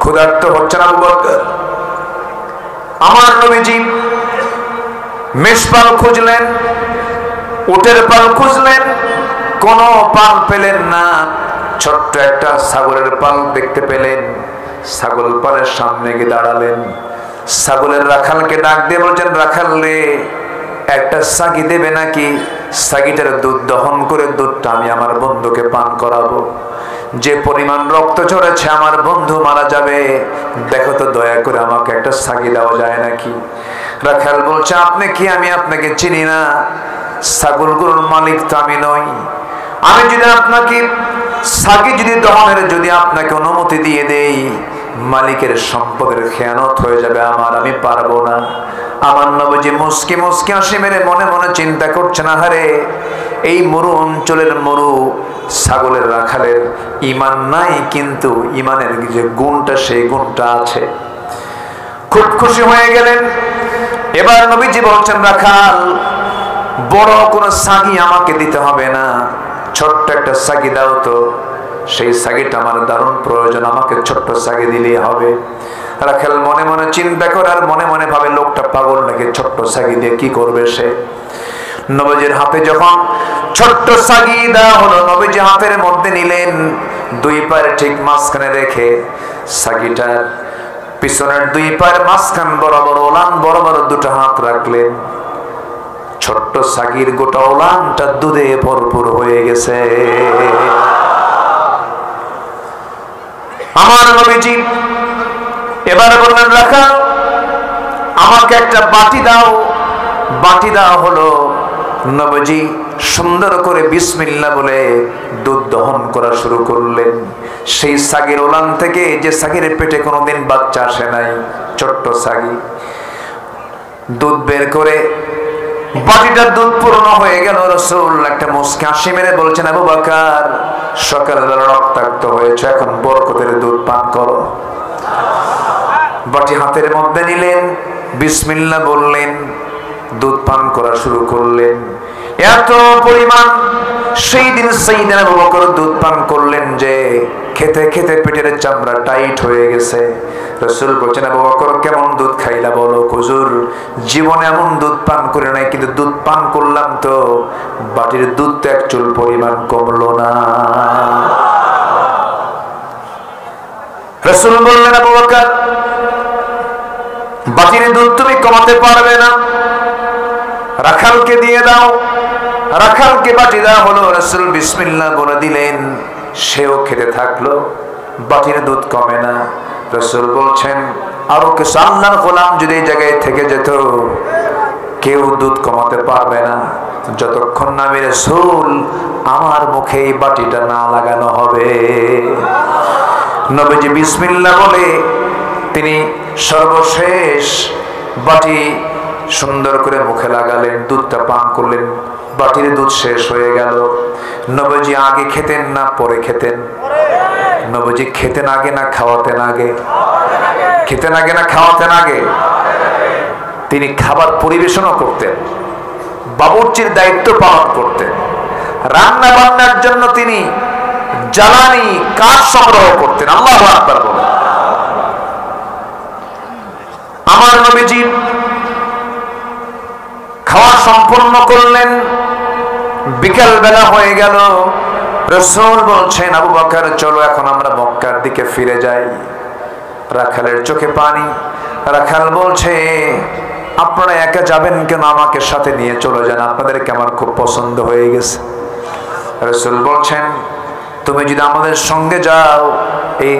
ক্ষুধার্ত হচ্ছেন আবু বকর। আমার নবীজি মেষপাল খুঁজলেন, উটের পাল খুঁজলেন, কোনো পাল পেলেন না। ছোট্ট একটা ছাগলের পাল দেখতে পেলেন, ছাগল পালের সামনে গিয়ে দাঁড়ালেন। ছাগলের রাখালকে ডাক দিয়ে বলছেন, রাখাল রে একটা সাগি দেবে নাকি? সাগিটার দুধ দহন করে দুধটা আমি আমার বন্ধুকে পান করাবো। যে পরিমাণ রক্ত ঝরেছে আমার বন্ধু মারা যাবে, দেখো তো দয়া করে আমাকে একটা সাগি দেওয়া যায় নাকি? রাখাল বলছে, আপনি কি? আমি আপনাকে চিনি না, ছাগলগুলোর মালিক তো আমি নই। আমি যদি আপনাকে সাগি যদি দহনের যদি আপনাকে অনুমতি দিয়ে দেই, মালিকের সম্পদের খেয়ানত হয়ে যাবে আমার, আমি পারবো না। আমার নবীজি মুস্কি মুস্কি হাসি মেরে মনে মনে চিন্তা করছেন, আহারে এই মরু অঞ্চলের মরু ছাগলের রাখালের ঈমান নাই, কিন্তু ঈমানের যে গুণটা সেই গুণটা আছে। খুব খুশি হয়ে গেলেন। এবার নবীজি বলছেন, রাখাল বড় কোন সাগি আমাকে দিতে হবে না, ছোট্ট একটা সাগি দাও তো। সেই সাগিটা আমার দারুণ প্রয়োজন, আমাকে ছোট্ট সাগি দিলেই হবে। রাখাল মনে মনে চিন্তা করে আর মনে মনে ভাবে লোকটা পাগল নাকি, ছোট্ট সাগি দিয়ে কি করবে সে। নবীজির হাতে যখন ছোট্ট সাগি দেওয়া হলো, নবীজি হাতের মধ্যে নিলেন, দুই পায়ের ঠিক মাঝখানে রেখে সাগিটার পিছনের দুই পায়ের মাঝখান বরাবর ওলান বরাবর দুটো হাত রাখলেন। ছোট্ট সাগির গোটা ওলানটা দুধে ভরপুর হয়ে গেছে। আমার নবীজি এবার বললেন, রাখাল আমাকে একটা বাটি দাও। বাটি দেওয়া হলো। নবীজি সুন্দর করে বিসমিল্লাহ বলে দুধ দহন করা শুরু করলেন। সেই সাগির ওলান থেকে, যে সাগির পেটে কোনোদিন বাচ্চা আসে নাই, ছোট্ট সাগি, দুধ বের করে বাটিটার দুধ পূর্ণ হয়ে গেল। রাসূল একটা মুস্কি হাসি মেরে বলছেন, আবু বকর সকালবেলা রক্তাক্ত হয়েছে, এখন বরকতের দুধ পান করো। বাটি হাতের মধ্যে নিলেন, বিসমিল্লাহ বললেন, দুধ পান করা শুরু করলেন। এত পরিমাণ সেই দিন সাইয়েদনা আবু বকর দুধ পান করলেন যে খেতে খেতে পেটের চামড়া টাইট হয়ে গেছে। রাসূল বলছেন, আবু বকর কেমন দুধ খাইলা বলো? হুজুর জীবনে এমন দুধ পান করে নাই, কিন্তু দুধ পান করলাম তো বাটির দুধ তো এক চুল পরিমাণ কমলো না। রাসূল বললেন, আবু বকর বাটির দুধ তুমি কমাতে পারবে না, রাখালকে দিয়ে দাও। রাখালকে বাটি দেওয়া হলো। রাসূল বিসমিল্লাহ বলে দিলেন, সেও খেতে থাকলো, বাটির দুধ কমে না। রাসূল বলছেন, আরো কিছু আল্লাহর গোলাম যদি এই জায়গায় থেকে যেত, কেউ দুধ কমাতে পারবে না যতক্ষণ না আমি রাসূল আমার মুখে এই বাটিটা না লাগানো হবে। নবীজি বিসমিল্লাহ বলে তিনি সর্বশেষ বাটি সুন্দর করে মুখে লাগালেন, দুধটা পান করলেন। বাটির দুধ শেষ হয়ে গেল। নবীজি আগে খেতেন না পরে খেতেন? নবীজি খেতেন আগে না খাওয়াতেন আগে? খেতেন আগে না খাওয়াতেন আগে? তিনি খাবার পরিবেশনও করতেন, বাবুর্চির দায়িত্ব পালন করতেন, রান্না বান্নার জন্য তিনি জ্বালানি কাঠ সংগ্রহ করতেন। আল্লাহু আকবার বলেন। আমার নবীজি খাওয়া সম্পূর্ণ করলেন, বিকাল বেলা হয়ে গেল। রাসূল বলছেন, আবু বকর চলো এখন আমরা মক্কার দিকে ফিরে যাই। রাখালের চোখে পানি। রাখাল বলছে, আপনারা একা যাবেন কেন? আমাকে সাথে নিয়ে চলে যান, আপনাদেরকে আমার খুব পছন্দ হয়ে গেছে। রাসূল বলছেন, তুমি যদি আমাদের সঙ্গে যাও এই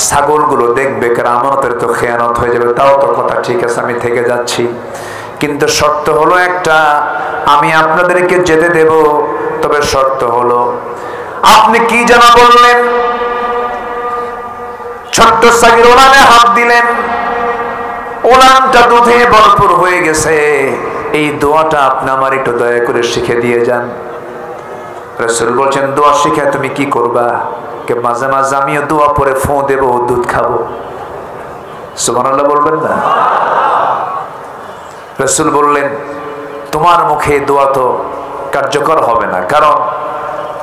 ছাগলগুলো দেখবে, কারণ আমাদের তো খেয়ানত হয়ে যাবে। তাও তো কথা ঠিক আছে, আমি থেকে যাচ্ছি, কিন্তু শর্ত হলো একটা, আমি আপনাদেরকে যেতে দেব, তবে শর্ত হলো আপনি কি যেন বললেন? ছোট্ট সাগির ওলানে হাত দিলেন, ওলানটা দুধে ভরপুর হয়ে গেছে। এই দোয়াটা আপনি আমার একটু দয়া করে শিখে দিয়ে যান। রাসূল বলছেন, দোয়া শিখে তুমি কি করবা? কে মাঝে মাঝে আমিও দোয়া পরে ফোঁ দেব, দুধ খাবো। সুবহানাল্লাহ বলবেন না? রাসূল বললেন, তোমার মুখে দোয়া তো কার্যকর হবে না, কারণ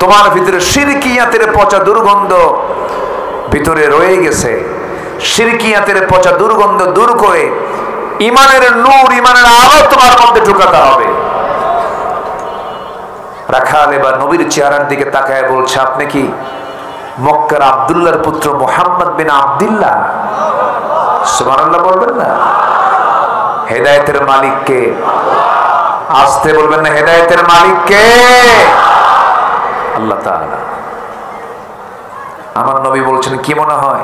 তোমার ভিতরে শিরকিয়াতের পচা দুর্গন্ধ ভিতরে রয়ে গেছে। শিরকিয়াতের পচা দুর্গন্ধ দূর করে ইমানের নূর, ইমানের আলো তোমার মধ্যে ঢুকাতে হবে। রাখাল এবার নবীর চেহারার দিকে তাকায় বলছে, আপনি কি মক্কার আব্দুল্লাহর পুত্র মুহাম্মদ বিন আব্দুল্লাহ? সুবহানাল্লাহ বলবেন না? হেদায়েতের মালিক কে? আসতে বলবেন না, হেদায়েতের মালিক কে? আল্লাহ তাআলা। আমার নবী বলছেন, কি মনে হয়?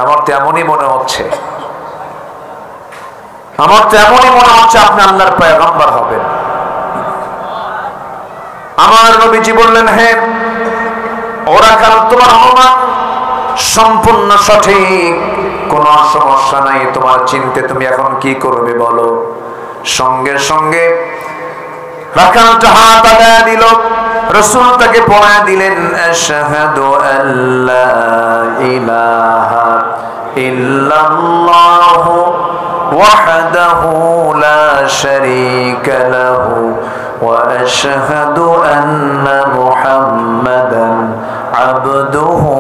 আমার তো এমনই মনে হচ্ছে, আমার তো এমনই মনে হচ্ছে আপনি আল্লাহর পয়গম্বর হবেন। আমার নবীজি বললেন, হ্যাঁ ওরা কাল তোমার অনুমান সম্পূর্ণ সঠিক, কোনো সমস্যা নাই, তোমার চিন্তা তুমি এখন কি করবে বলো। সঙ্গে সঙ্গে রাখালটা হাত আগায় দিল। রাসূল তাকে পড়ায় দিলেন, আশহাদু আল্লা ইলাহা ইল্লাল্লাহু ওয়াহদাহু লা শারীকা লাহু ওয়া আশহাদু আন্না মুহাম্মাদান আবদুহু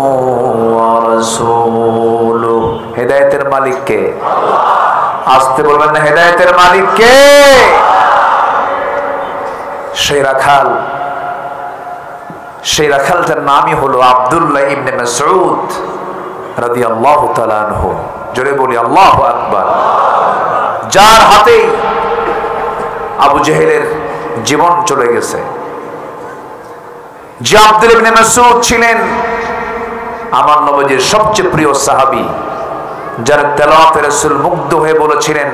ওয়া রাসূলুহু। হেদায়েতের মালিক কে? আসতে বলবেন না, হেদায়েতের মালিক কে? সেই রাখালটার নামই হলো আব্দুল্লাহ ইবনে মাসউদ রাদিয়াল্লাহু তাআলা আনহু। জোরে বলি আল্লাহু আকবার। যার হাতে আবু জেহেলের জীবন চলে গেছে, যে আব্দুল্লাহ ইবনে মাসউদ ছিলেন আমার নবীর সবচেয়ে প্রিয় সাহাবী, যার তেলাওয়াতে রাসূল মুগ্ধ হয়ে বলেছিলেন,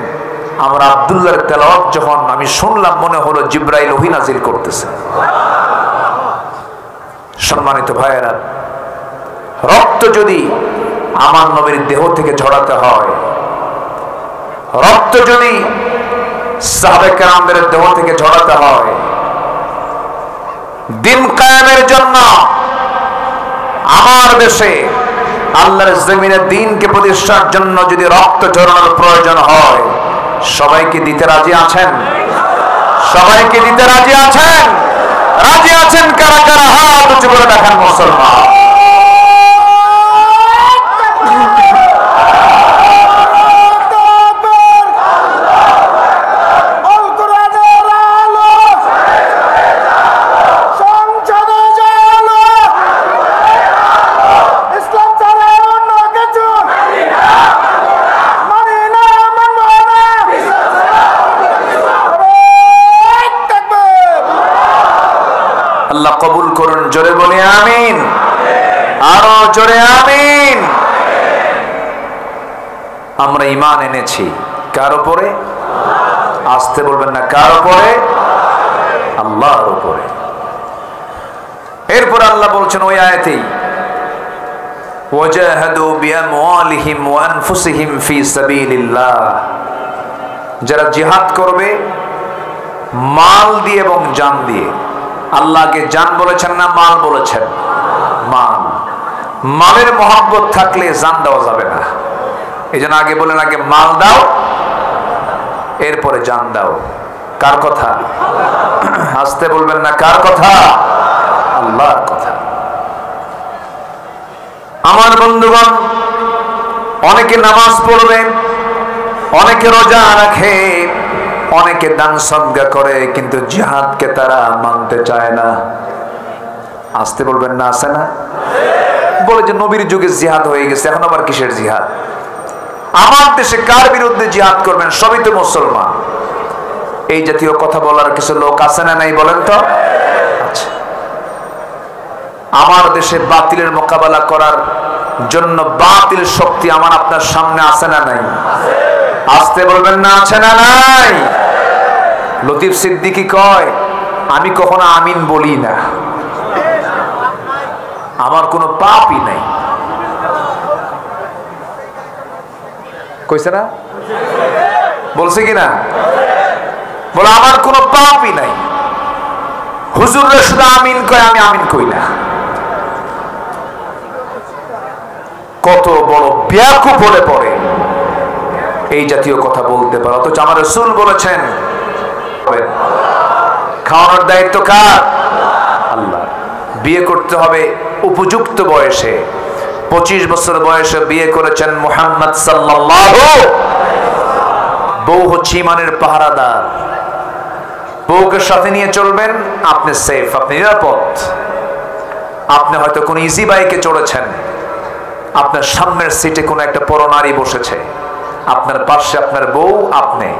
আমার আব্দুল্লাহর তেলাওয়াত যখন আমি শুনলাম মনে হলো জিবরাইল ওহী নাজিল করতেছে। সম্মানিত ভাইয়েরা, রক্ত যদি আমার নবীর দেহ থেকে ঝরাতে হয়, রক্ত যদি সাহাবায়ে কেরামদের দেহ থেকে ঝরাতে হয়, দিন কায়েমের জন্য আমার দেশে আল্লাহর জমিনে দ্বীনকে প্রতিষ্ঠার জন্য যদি রক্ত ঝরানোর প্রয়োজন হয়, সবাইকে দিতে রাজি আছেন? সবাইকে দিতে রাজি আছেন? রাজি আছেন কারা কারা? হাত উঁচু করে দেখান মুসলমান। আল্লাহ কবুল করুন। জোরে বলি আমিন। আরো জোরে আমিন। আমরা ঈমান এনেছি কার উপরে? আসতে বলবেন না, কার উপরে? আল্লাহর উপরে। এরপর আল্লাহ বলছেন ওই আয়াতেই, ওয়াজাহাদু বিআমওয়ালিহিম ওয়া আনফুসিহিম ফি সাবিলিল্লাহ, যারা জিহাদ করবে মাল দিয়ে এবং জান দিয়ে। আল্লাহকে জান বলেছেন না মাল বলেছেন? মাল। মালের মহব্বত থাকলে জান দেওয়া যাবে না। এই জন্য আগে বলেন, আগে মাল দাও এরপরে জান দাও। কার কথা? আসতে বলবেন না, কার কথা? আল্লাহর কথা। আমার বন্ধুগণ, অনেকে নামাজ পড়বে, অনেকে রোজা রাখে, অনেকে দান সদকা করে, কিন্তু জিহাদকে তারা মানতে চায় না। আসতে বলবেন না, আছে না? বলে যে নবীর যুগে জিহাদ হয়ে গেছে, এখন আবার কিসের জিহাদ? আমার দেশে কার বিরুদ্ধে জিহাদ করবেন? সবই তো মুসলমান। এই জাতীয় কথা বলার কিছু লোক আছে না নাই বলেন তো? আচ্ছা, আমার দেশে বাতিলের মোকাবেলা করার জন্য বাতিল শক্তি আমার আপনার সামনে আছে না নাই? আসতে বলবেন না, আছে না নাই? লতিফ সিদ্দিকী কয়, আমি কখনো আমিন বলি না, আমার কোনো পাপই নাই। কইছে না? বলছে কি না? বলে আমার কোনো পাপই নাই। হুজুররা শুধু আমিন কয়, আমি আমিন কই না। কত বড় বেয়াকুফ হলে পড়ে এই জাতীয় কথা বলতে পারে। অথচ আমার রাসূল বলেছেন খাওয়ানোর দায়িত্ব কার? আল্লাহ। বিয়ে করতে হবে উপযুক্ত বয়সে। 25 বছর বয়সে বিয়ে করেছেন মুহাম্মদ সাল্লাল্লাহু। বউ হচ্ছে ঈমানের পাহারাদার। বউকে সাথে নিয়ে চলবেন, আপনি সেফ, আপনি নিরাপদ। আপনি হয়তো কোন ইজি বাইকে চড়েছেন, আপনার সামনের সিটে কোনো একটা পরনারী বসেছে, আপনার পাশে আপনার বউ, আপনি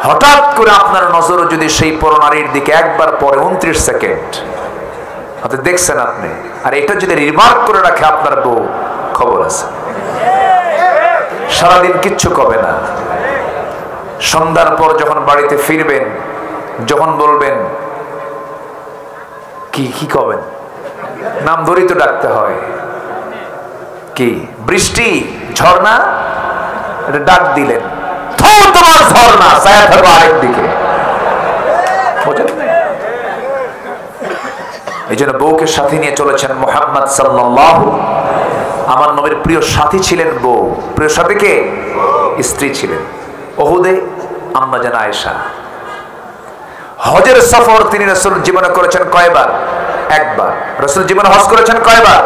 হঠাৎ করে আপনার নজর যদি সেই পরনারীর দিকে একবার পরে 29 সেকেন্ড আপনি দেখছেন আপনি, আর এটা যদি রিমার্ক করে রাখে আপনার বউ, খবর আছে। সারাদিন কিচ্ছু কবে না। সন্ধ্যার পর যখন বাড়িতে ফিরবেন, যখন বলবেন কি কি কবেন, নাম ধরেই তো ডাকতে হয়। কি বৃষ্টি, ঝর্ণা, এটা ডাক দিলেন, তোমার ঝর্ণা ছায়া থাকো আরেক দিকে। এই জন্য বউকে সাথে নিয়ে চলেছেন মুহাম্মদ সাল্লাল্লাহু। আমার নবীর প্রিয় সাথী ছিলেন বউ। প্রিয় সাথী কে? স্ত্রী ছিলেন। উহুদে আম্মা জান আয়েশা। হজের সফর তিনি রাসূল জীবনে করেছেন কয়বার? একবার। রাসূল জীবনে হজ করেছেন কয়বার?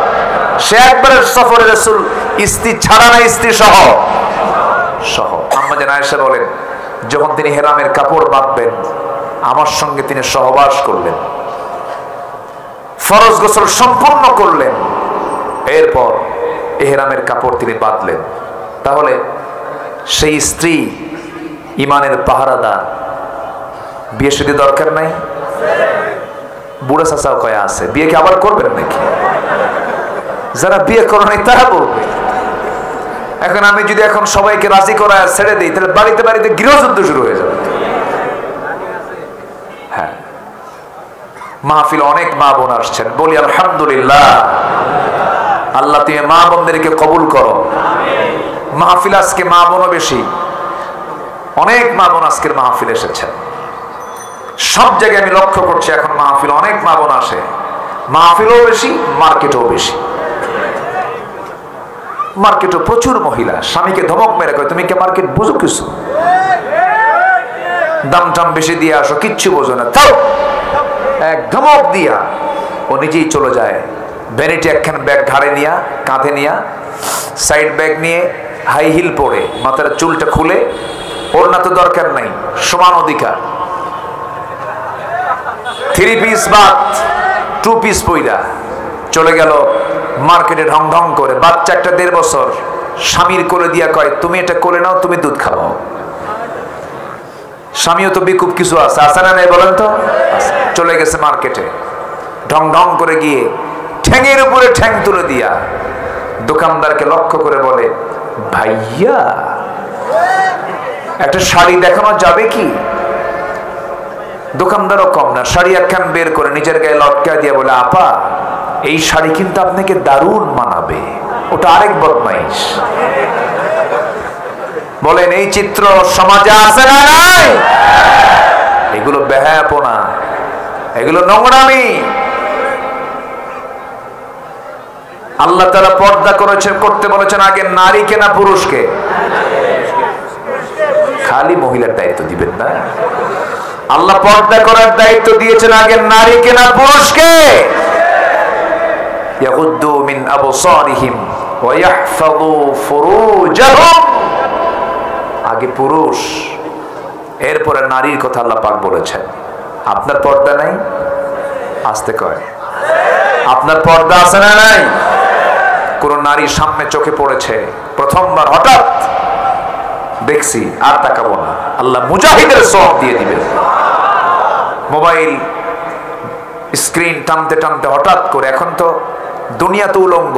সে একবারের সফরে রাসূল স্ত্রী ছাড়া না স্ত্রী সহ আম্মা জান আয়েশা বলেন, যখন তিনি হেরামের কাপড় বাঁধবেন আমার সঙ্গে তিনি সহবাস করলেন, ফরজ গোসল সম্পূর্ণ করলেন, এরপর ইহরামের কাপড় তিনি বাঁধলেন। তাহলে সেই স্ত্রী ইমানের পাহারাদার, বিয়ে শাদী দরকার নাই? বুড়া চাচাও কয়া আছে, বিয়ে কি আবার করবেন নাকি? যারা বিয়ে করে নাই তারা বলবে। এখন আমি যদি এখন সবাইকে রাজি করায় ছেড়ে দিই, তাহলে বাড়িতে বাড়িতে গৃহযুদ্ধ শুরু হয়ে যাবে। হ্যাঁ, মাহফিল অনেক মা বোন আসছেন, বলি আলহামদুলিল্লাহ। আল্লাহ তুমি মা বোনদেরকে কবুল করো। মাহফিল আজকে মা বোনও বেশি, অনেক মা বোন আজকের মাহফিল এসেছেন। সব জায়গায় আমি লক্ষ্য করছি এখন মাহফিল অনেক মা বোন আসে, মাহফিলও বেশি, মার্কেটও বেশি। মার্কেটও প্রচুর মহিলা স্বামীকে ধমক মেরে কয়, তুমি কি মার্কেট বুঝো কিছু? দাম টাম বেশি দিয়ে আসো, কিচ্ছু বোঝো না, তাও এক ধমক দিয়া ও নিজেই চলে যায়। ভ্যানিটি একখান ব্যাগ ঘাড়ে নিয়া, কাঁধে নিয়া, সাইড ব্যাগ নিয়ে, হাই হিল পরে, মাথার চুলটা খুলে, ওড়না তো দরকার নাই, সমান অধিকার, 3 পিস বাদ 2 পিস পইরা চলে গেল মার্কেটে ঢং ঢং করে। বাচ্চা একটা 1.5 বছর স্বামীর কোলে দিয়া কয়, তুমি এটা কোলে নাও, তুমি দুধ খাওয়াও। স্বামীও তো বিকুপ কিছু আছে, আছে না নাই বলেন তো? চলে গেছে মার্কেটে, ঢং ঢং করে গিয়ে ঠ্যাঙের উপরে ঠ্যাং তুলে দিয়া দোকানদারকে লক্ষ্য করে বলে, ভাইয়া একটা শাড়ি দেখানো যাবে কি? দোকানদারও কম না, শাড়ি একখান বের করে নিজের গায়ে লটকা দিয়ে বলে, আপা এই শাড়ি কিন্তু আপনাকে দারুণ মানাবে। ওটা আরেক বদমাইশ। বলেন এই চিত্র সমাজে আছে না নাই? এগুলো বেহায়াপনা, এগুলো নোংরামি। আল্লাহ তাআলা পর্দা করতে বলেছেন আগে নারীকে না পুরুষকে? খালি মহিলার দায়িত্ব দিবেন না, আল্লাহ পর্দা করার দায়িত্ব দিয়েছেন আগে নারীকে না পুরুষকে? ইয়াগুদ্দু মিন আবসারিহিম ওয়া ইয়াহফাযু ফুরুজাহুম। আগে পুরুষ, এরপরে নারীর কথা আল্লাহ পাক বলেছেন। আপনার পর্দা নাই? আসতে কয়, আপনার পর্দা আছে না নাই? কোন নারীর সামনে চোখে পড়েছে, প্রথমবার হঠাৎ দেখছি, আর তাকাবো না, আল্লাহ মুজাহিদের সওয়াব দিয়ে দিবে। মোবাইল স্ক্রিন টানতে টানতে হঠাৎ করে, এখন তো দুনিয়া তো উলঙ্গ,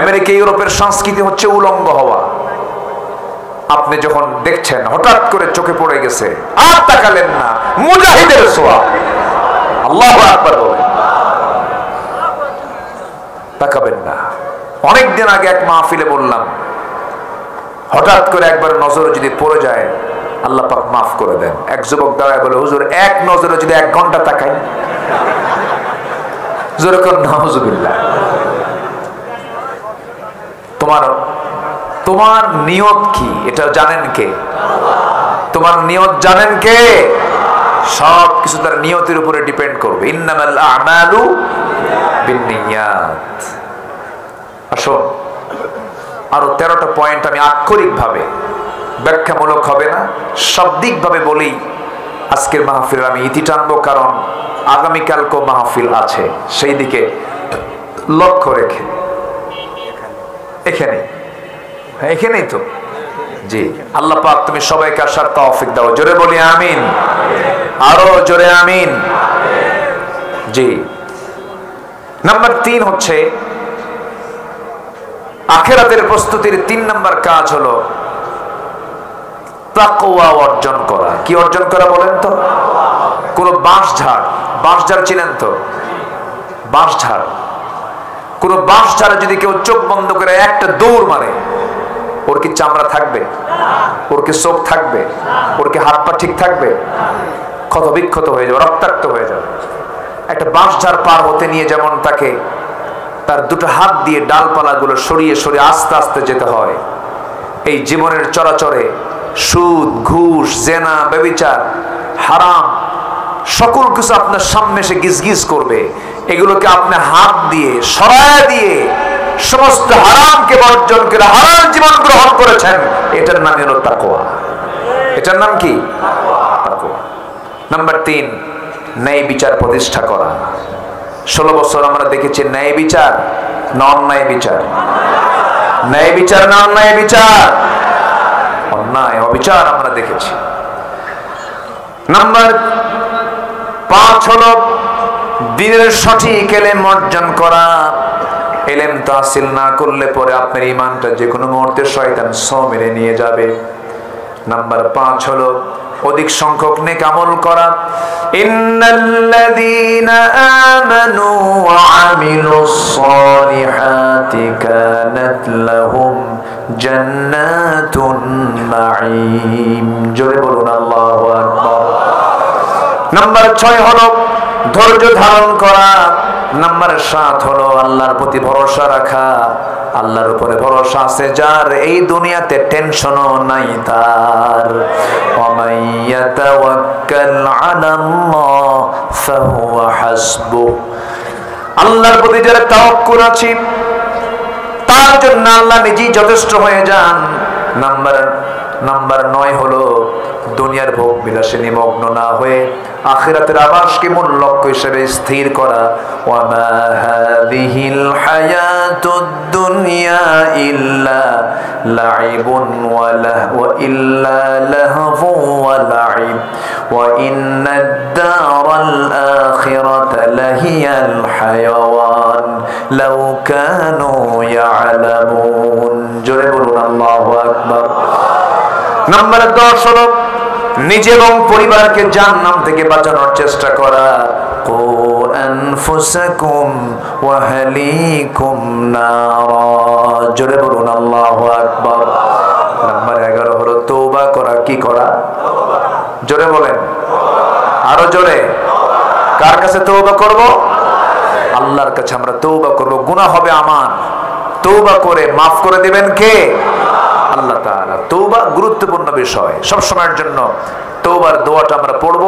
আমেরিকা ইউরোপের সংস্কৃতি হচ্ছে উলঙ্গ হওয়া। আপনি যখন দেখছেন হঠাৎ করে চোখে পড়ে গেছে, আর তাকালেন না, মুজাহিদের সওয়াব। আল্লাহু আকবার বলেন, তাকাবেন না। অনেকদিন আগে এক মাহফিলে বললাম, হঠাৎ করে একবার নজর যদি পড়ে যায় আল্লাহ পাক মাফ করে দেন। এক যুবক দাঁড়ায় বলে, হুজুর এক নজরে যদি 1 ঘন্টা তাকাই? জোরে কোন নাউজুবিল্লাহ। তোমার নিয়ত কি এটা জানেন কে? তোমার নিয়ত জানেন কে? সব কিছু তার নিয়তের উপরে ডিপেন্ড করবে। ইন্নামাল আমালু বিন্নিয়াত। আসুন, আরো 13টা পয়েন্ট আমি আক্ষরিক ভাবে, ব্যাখ্যামূলক হবে না, শাব্দিক ভাবে বলেই আজকের মাহফিল আমি ইতি টানবো, কারণ আগামীকালকেও মাহফিল আছে, সেই দিকে লক্ষ্য রেখে। এখানেই তো, জি। আল্লাহ পাক তুমি সবাইকে আসার তৌফিক দাও, জোরে বলি আমিন, আরো জোরে আমিন। জি, নাম্বার 3 হচ্ছে আখিরাতের প্রস্তুতির 3 নম্বর কাজ হলো তাকওয়া অর্জন করা। কি অর্জন করা বলেন তো? কোন বাঁশঝাড় চিনেন তো? বাঁশঝাড়, কোন বাঁশঝাড়ে যদি কেউ চোখ বন্ধ করে একটা দৌড় মারে, ওর কি চামড়া থাকবে? ওর কি চোখ থাকবে? ওর কি হাত পা ঠিক থাকবে? ক্ষত বিক্ষত হয়ে যাবে, রক্তাক্ত হয়ে যাবে। একটা বাঁশঝাড় পার হতে নিয়ে যেমন তাকে তার 2টো হাত দিয়ে ডালপালাগুলো সরিয়ে সরিয়ে আস্তে আস্তে যেতে হয়, এই জীবনের চরাচরে সুদ, ঘুষ, জেনা, ব্যভিচার, হারাম সকল কিছু আপনার সামনে এসে গিজগিজ করবে, এগুলোকে আপনি হাত দিয়ে সরায় দিয়ে সমস্ত হারামকে বর্জন করে হালাল জীবন গ্রহণ করেছেন, এটার নাম হলো তাকওয়া। এটার নাম কি? তাকওয়া। নাম্বার 3, ন্যায় বিচার প্রতিষ্ঠা করা। 16 বছর আমরা দেখেছি ন্যায় বিচার না অন্যায় বিচার? ন্যায় বিচার না অন্যায় বিচার? অন্যায় অবিচার আমরা দেখেছি। নাম্বার 5 হলো দ্বীনের সঠিক ইলম অর্জন করা। ইলম তাহসিল না করলে পরে আপনার ঈমানটা যে কোনো মুহূর্তে শয়তান ছো মেরে নিয়ে যাবে। নাম্বার 5 হলো অধিক সংখ্যক নেক আমল করা। ইন্নাল্লাযীনা আমানু ওয়া আমিলুস সালিহাতি কানাত লাহুম জান্নাতুন নাঈম। জোরে বলুন আল্লাহু আকবার। নাম্বার 6 হলো ধৈর্য ধারণ করা। নাম্বার 7 হলো আল্লাহর প্রতি ভরসা রাখা। আল্লাহর উপরে ভরসা আছে যার, এই দুনিয়াতে টেনশনও নাই তার। ওয়ামান ইয়াতাওয়াক্কাল আলাল্লাহ ফাহুয়া হাসবুহ। আল্লাহর প্রতি যারা তাওয়াক্কুল আছে তার জন্য আল্লাহ নিজেই যথেষ্ট হয়ে যান। নাম্বার 9 হলো দুনিয়ার ভোগ বিলাসে নিমগ্ন না হয়ে আখিরাতের আবাসকে মূল লক্ষ্য হিসেবে স্থির করা। ওয়ামা হাযিহিল হায়াতুদ দুনিয়া ইল্লা লাইবুন ওয়া লাহওয়া ইল্লা লাহবু ওয়া লাইব ওয়া ইন্নাদ দারাল আখিরাতা লাহিয়াল হায়াওয়ান লাউ কানু ইয়ালামুন। জোরে বলুন আল্লাহু আকবার। নাম্বার 10 হলো নিজে এবং পরিবারকে জাহান্নাম থেকে বাঁচানোর চেষ্টা করা। কু আনফুসাকুম ওয়া আহলিকুম নারা। জোরে বলুন আল্লাহু আকবার। নাম্বার 11 হলো তওবা করা। কি করা? জোরে বলেন, আরো জোরে। কার কাছে তওবা করব? আল্লাহর কাছে আমরা তওবা করব। গুনাহ হবে আমার, তওবা করে মাফ করে দিবেন কে? আল্লাহ তাআলা। তওবা গুরুত্বপূর্ণ বিষয়। সব সময়ের জন্য তওবার দোয়াটা আমরা পড়ব,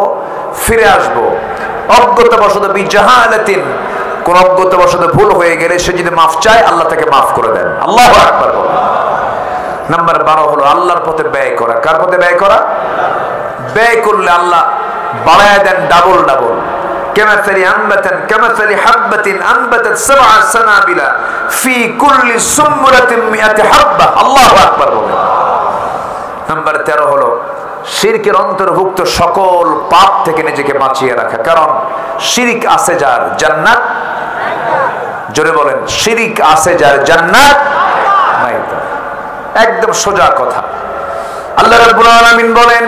ফিরে আসব। অজ্ঞতাবশত বিজাহালাতিন, কোন অজ্ঞতাবশত ভুল হয়ে গেলে সে যদি মাফ চায় আল্লাহ তাকে মাফ করে দেন। আল্লাহু আকবার। নাম্বার 12 হলো আল্লাহর পথে ব্যয় করা। কার পথে ব্যয় করা? ব্যয় করলে আল্লাহ বাড়ায় দেন ডাবল ডাবল। কামাসালি আনবাতান কামাসালি হাববাতিন আনবাতাত সাবআ সানাবিলা ফি কুল্লি সুমরাতিন মিআতি হাব্বা। আল্লাহু আকবার বলেন। নাম্বার 13 হলো শিরকের অন্তর্ভুক্ত সকল পাপ থেকে নিজেকে বাঁচিয়ে রাখা। কারণ শিরক আছে যার জান্নাত, জোরে বলেন, শিরক আছে যার জান্নাত নাই তার। একদম সোজা কথা। আল্লাহ রাব্বুল আলামিন বলেন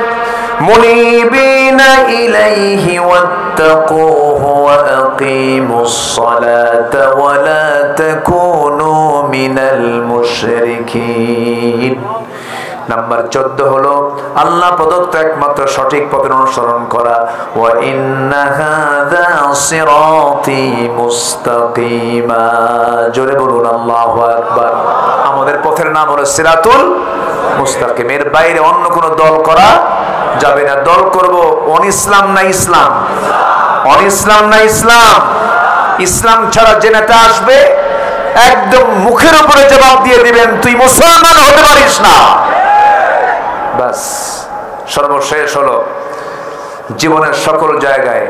মুনিবিনা ইলাইহি ওয়াত্তাকুহু ওয়া আকিমুস সালাতা ওয়া লা তাকুনু মিনাল মুশরিকিন। নাম্বার 14 হলো আল্লাহ প্রদত্ত একমাত্র সঠিক পথের অনুসরণ করা। ওয়া ইন্না হাযা সিরাতি মুস্তাকিমা। জোরে বলুন আল্লাহু আকবার। আমাদের পথের নাম হলো সিরাতুল মুস্তাকিম। এর বাইরে অন্য কোনো দল করা যাবে না। দল করব অন ইসলাম না ইসলাম? অন ইসলাম না ইসলাম? ইসলাম ছাড়া যে নেতা আসবে একদম মুখের উপরে জবাব দিয়ে দিবেন তুই মুসলমান হতে পারিস না। বাস। সর্বশেষ হলো জীবনের সকল জায়গায়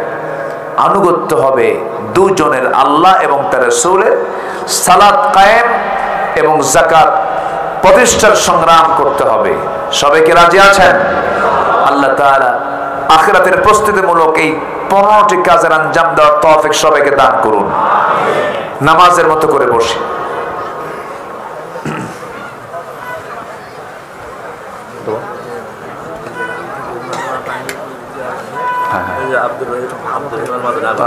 আনুগত্য হবে দুজনের, আল্লাহ এবং তার রাসূলের। সালাত কায়েম এবং যাকাত প্রতিষ্ঠার সংগ্রাম করতে হবে। সবাইকে রাজি আছেন? আল্লাহ তাআলা আখিরাতের প্রস্তুতিমূলক এই 15টি কাজের আঞ্জাম দেওয়ার তৌফিক সবাইকে দান করুন। নামাজের মতো করে বসে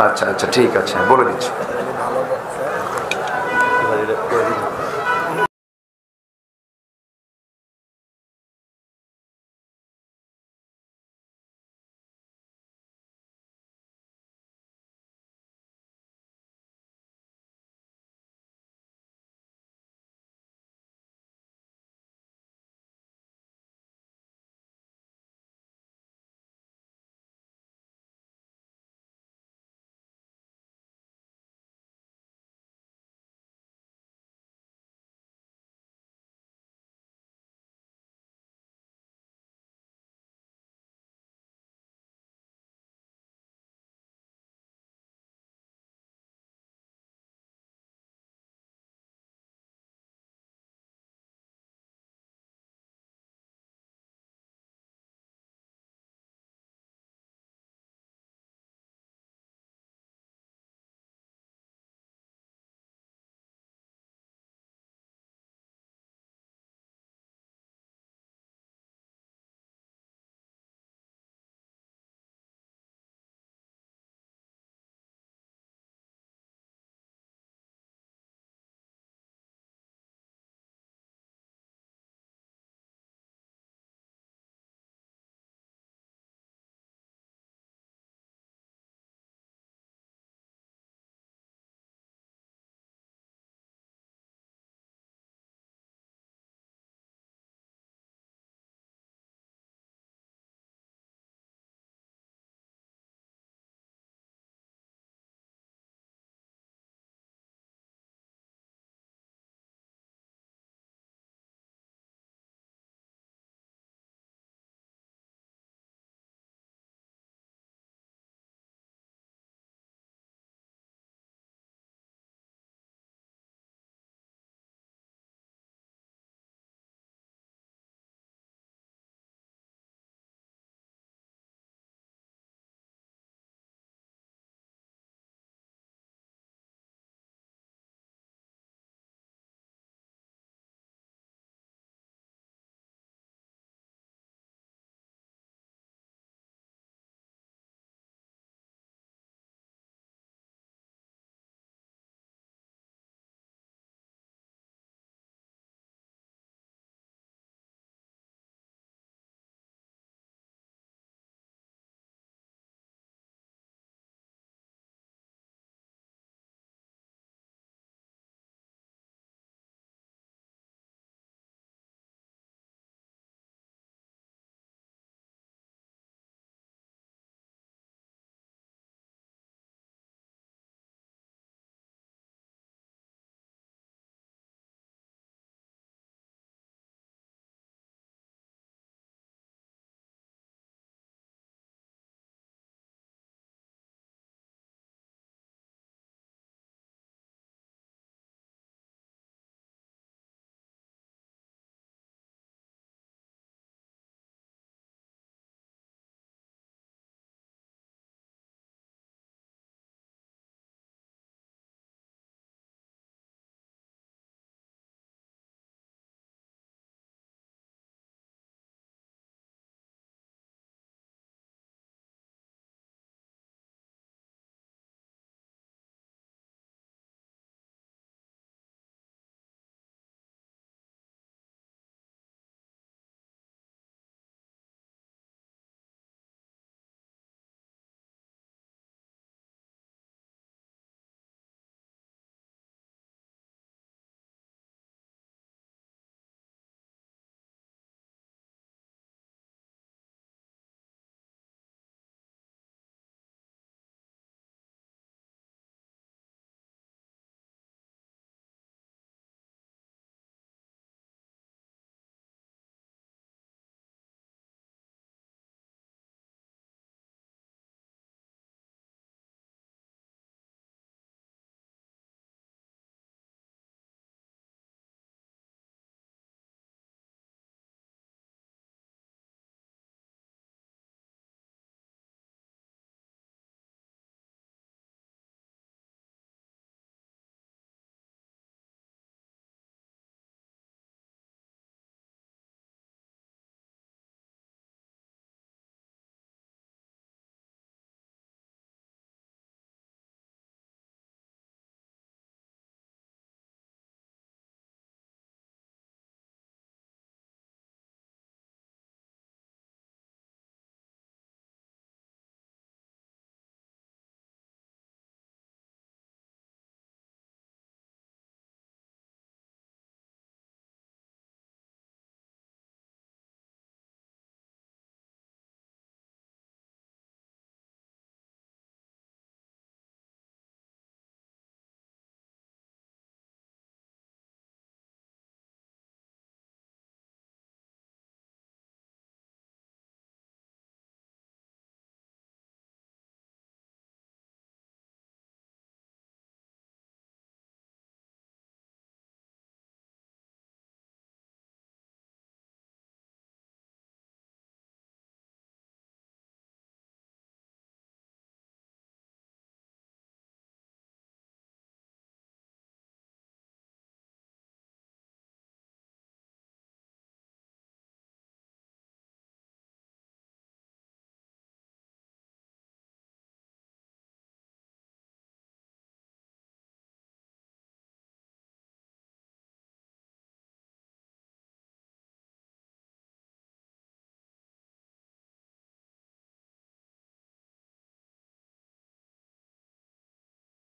আচ্ছা আচ্ছা ঠিক আছে, বলে দিচ্ছি।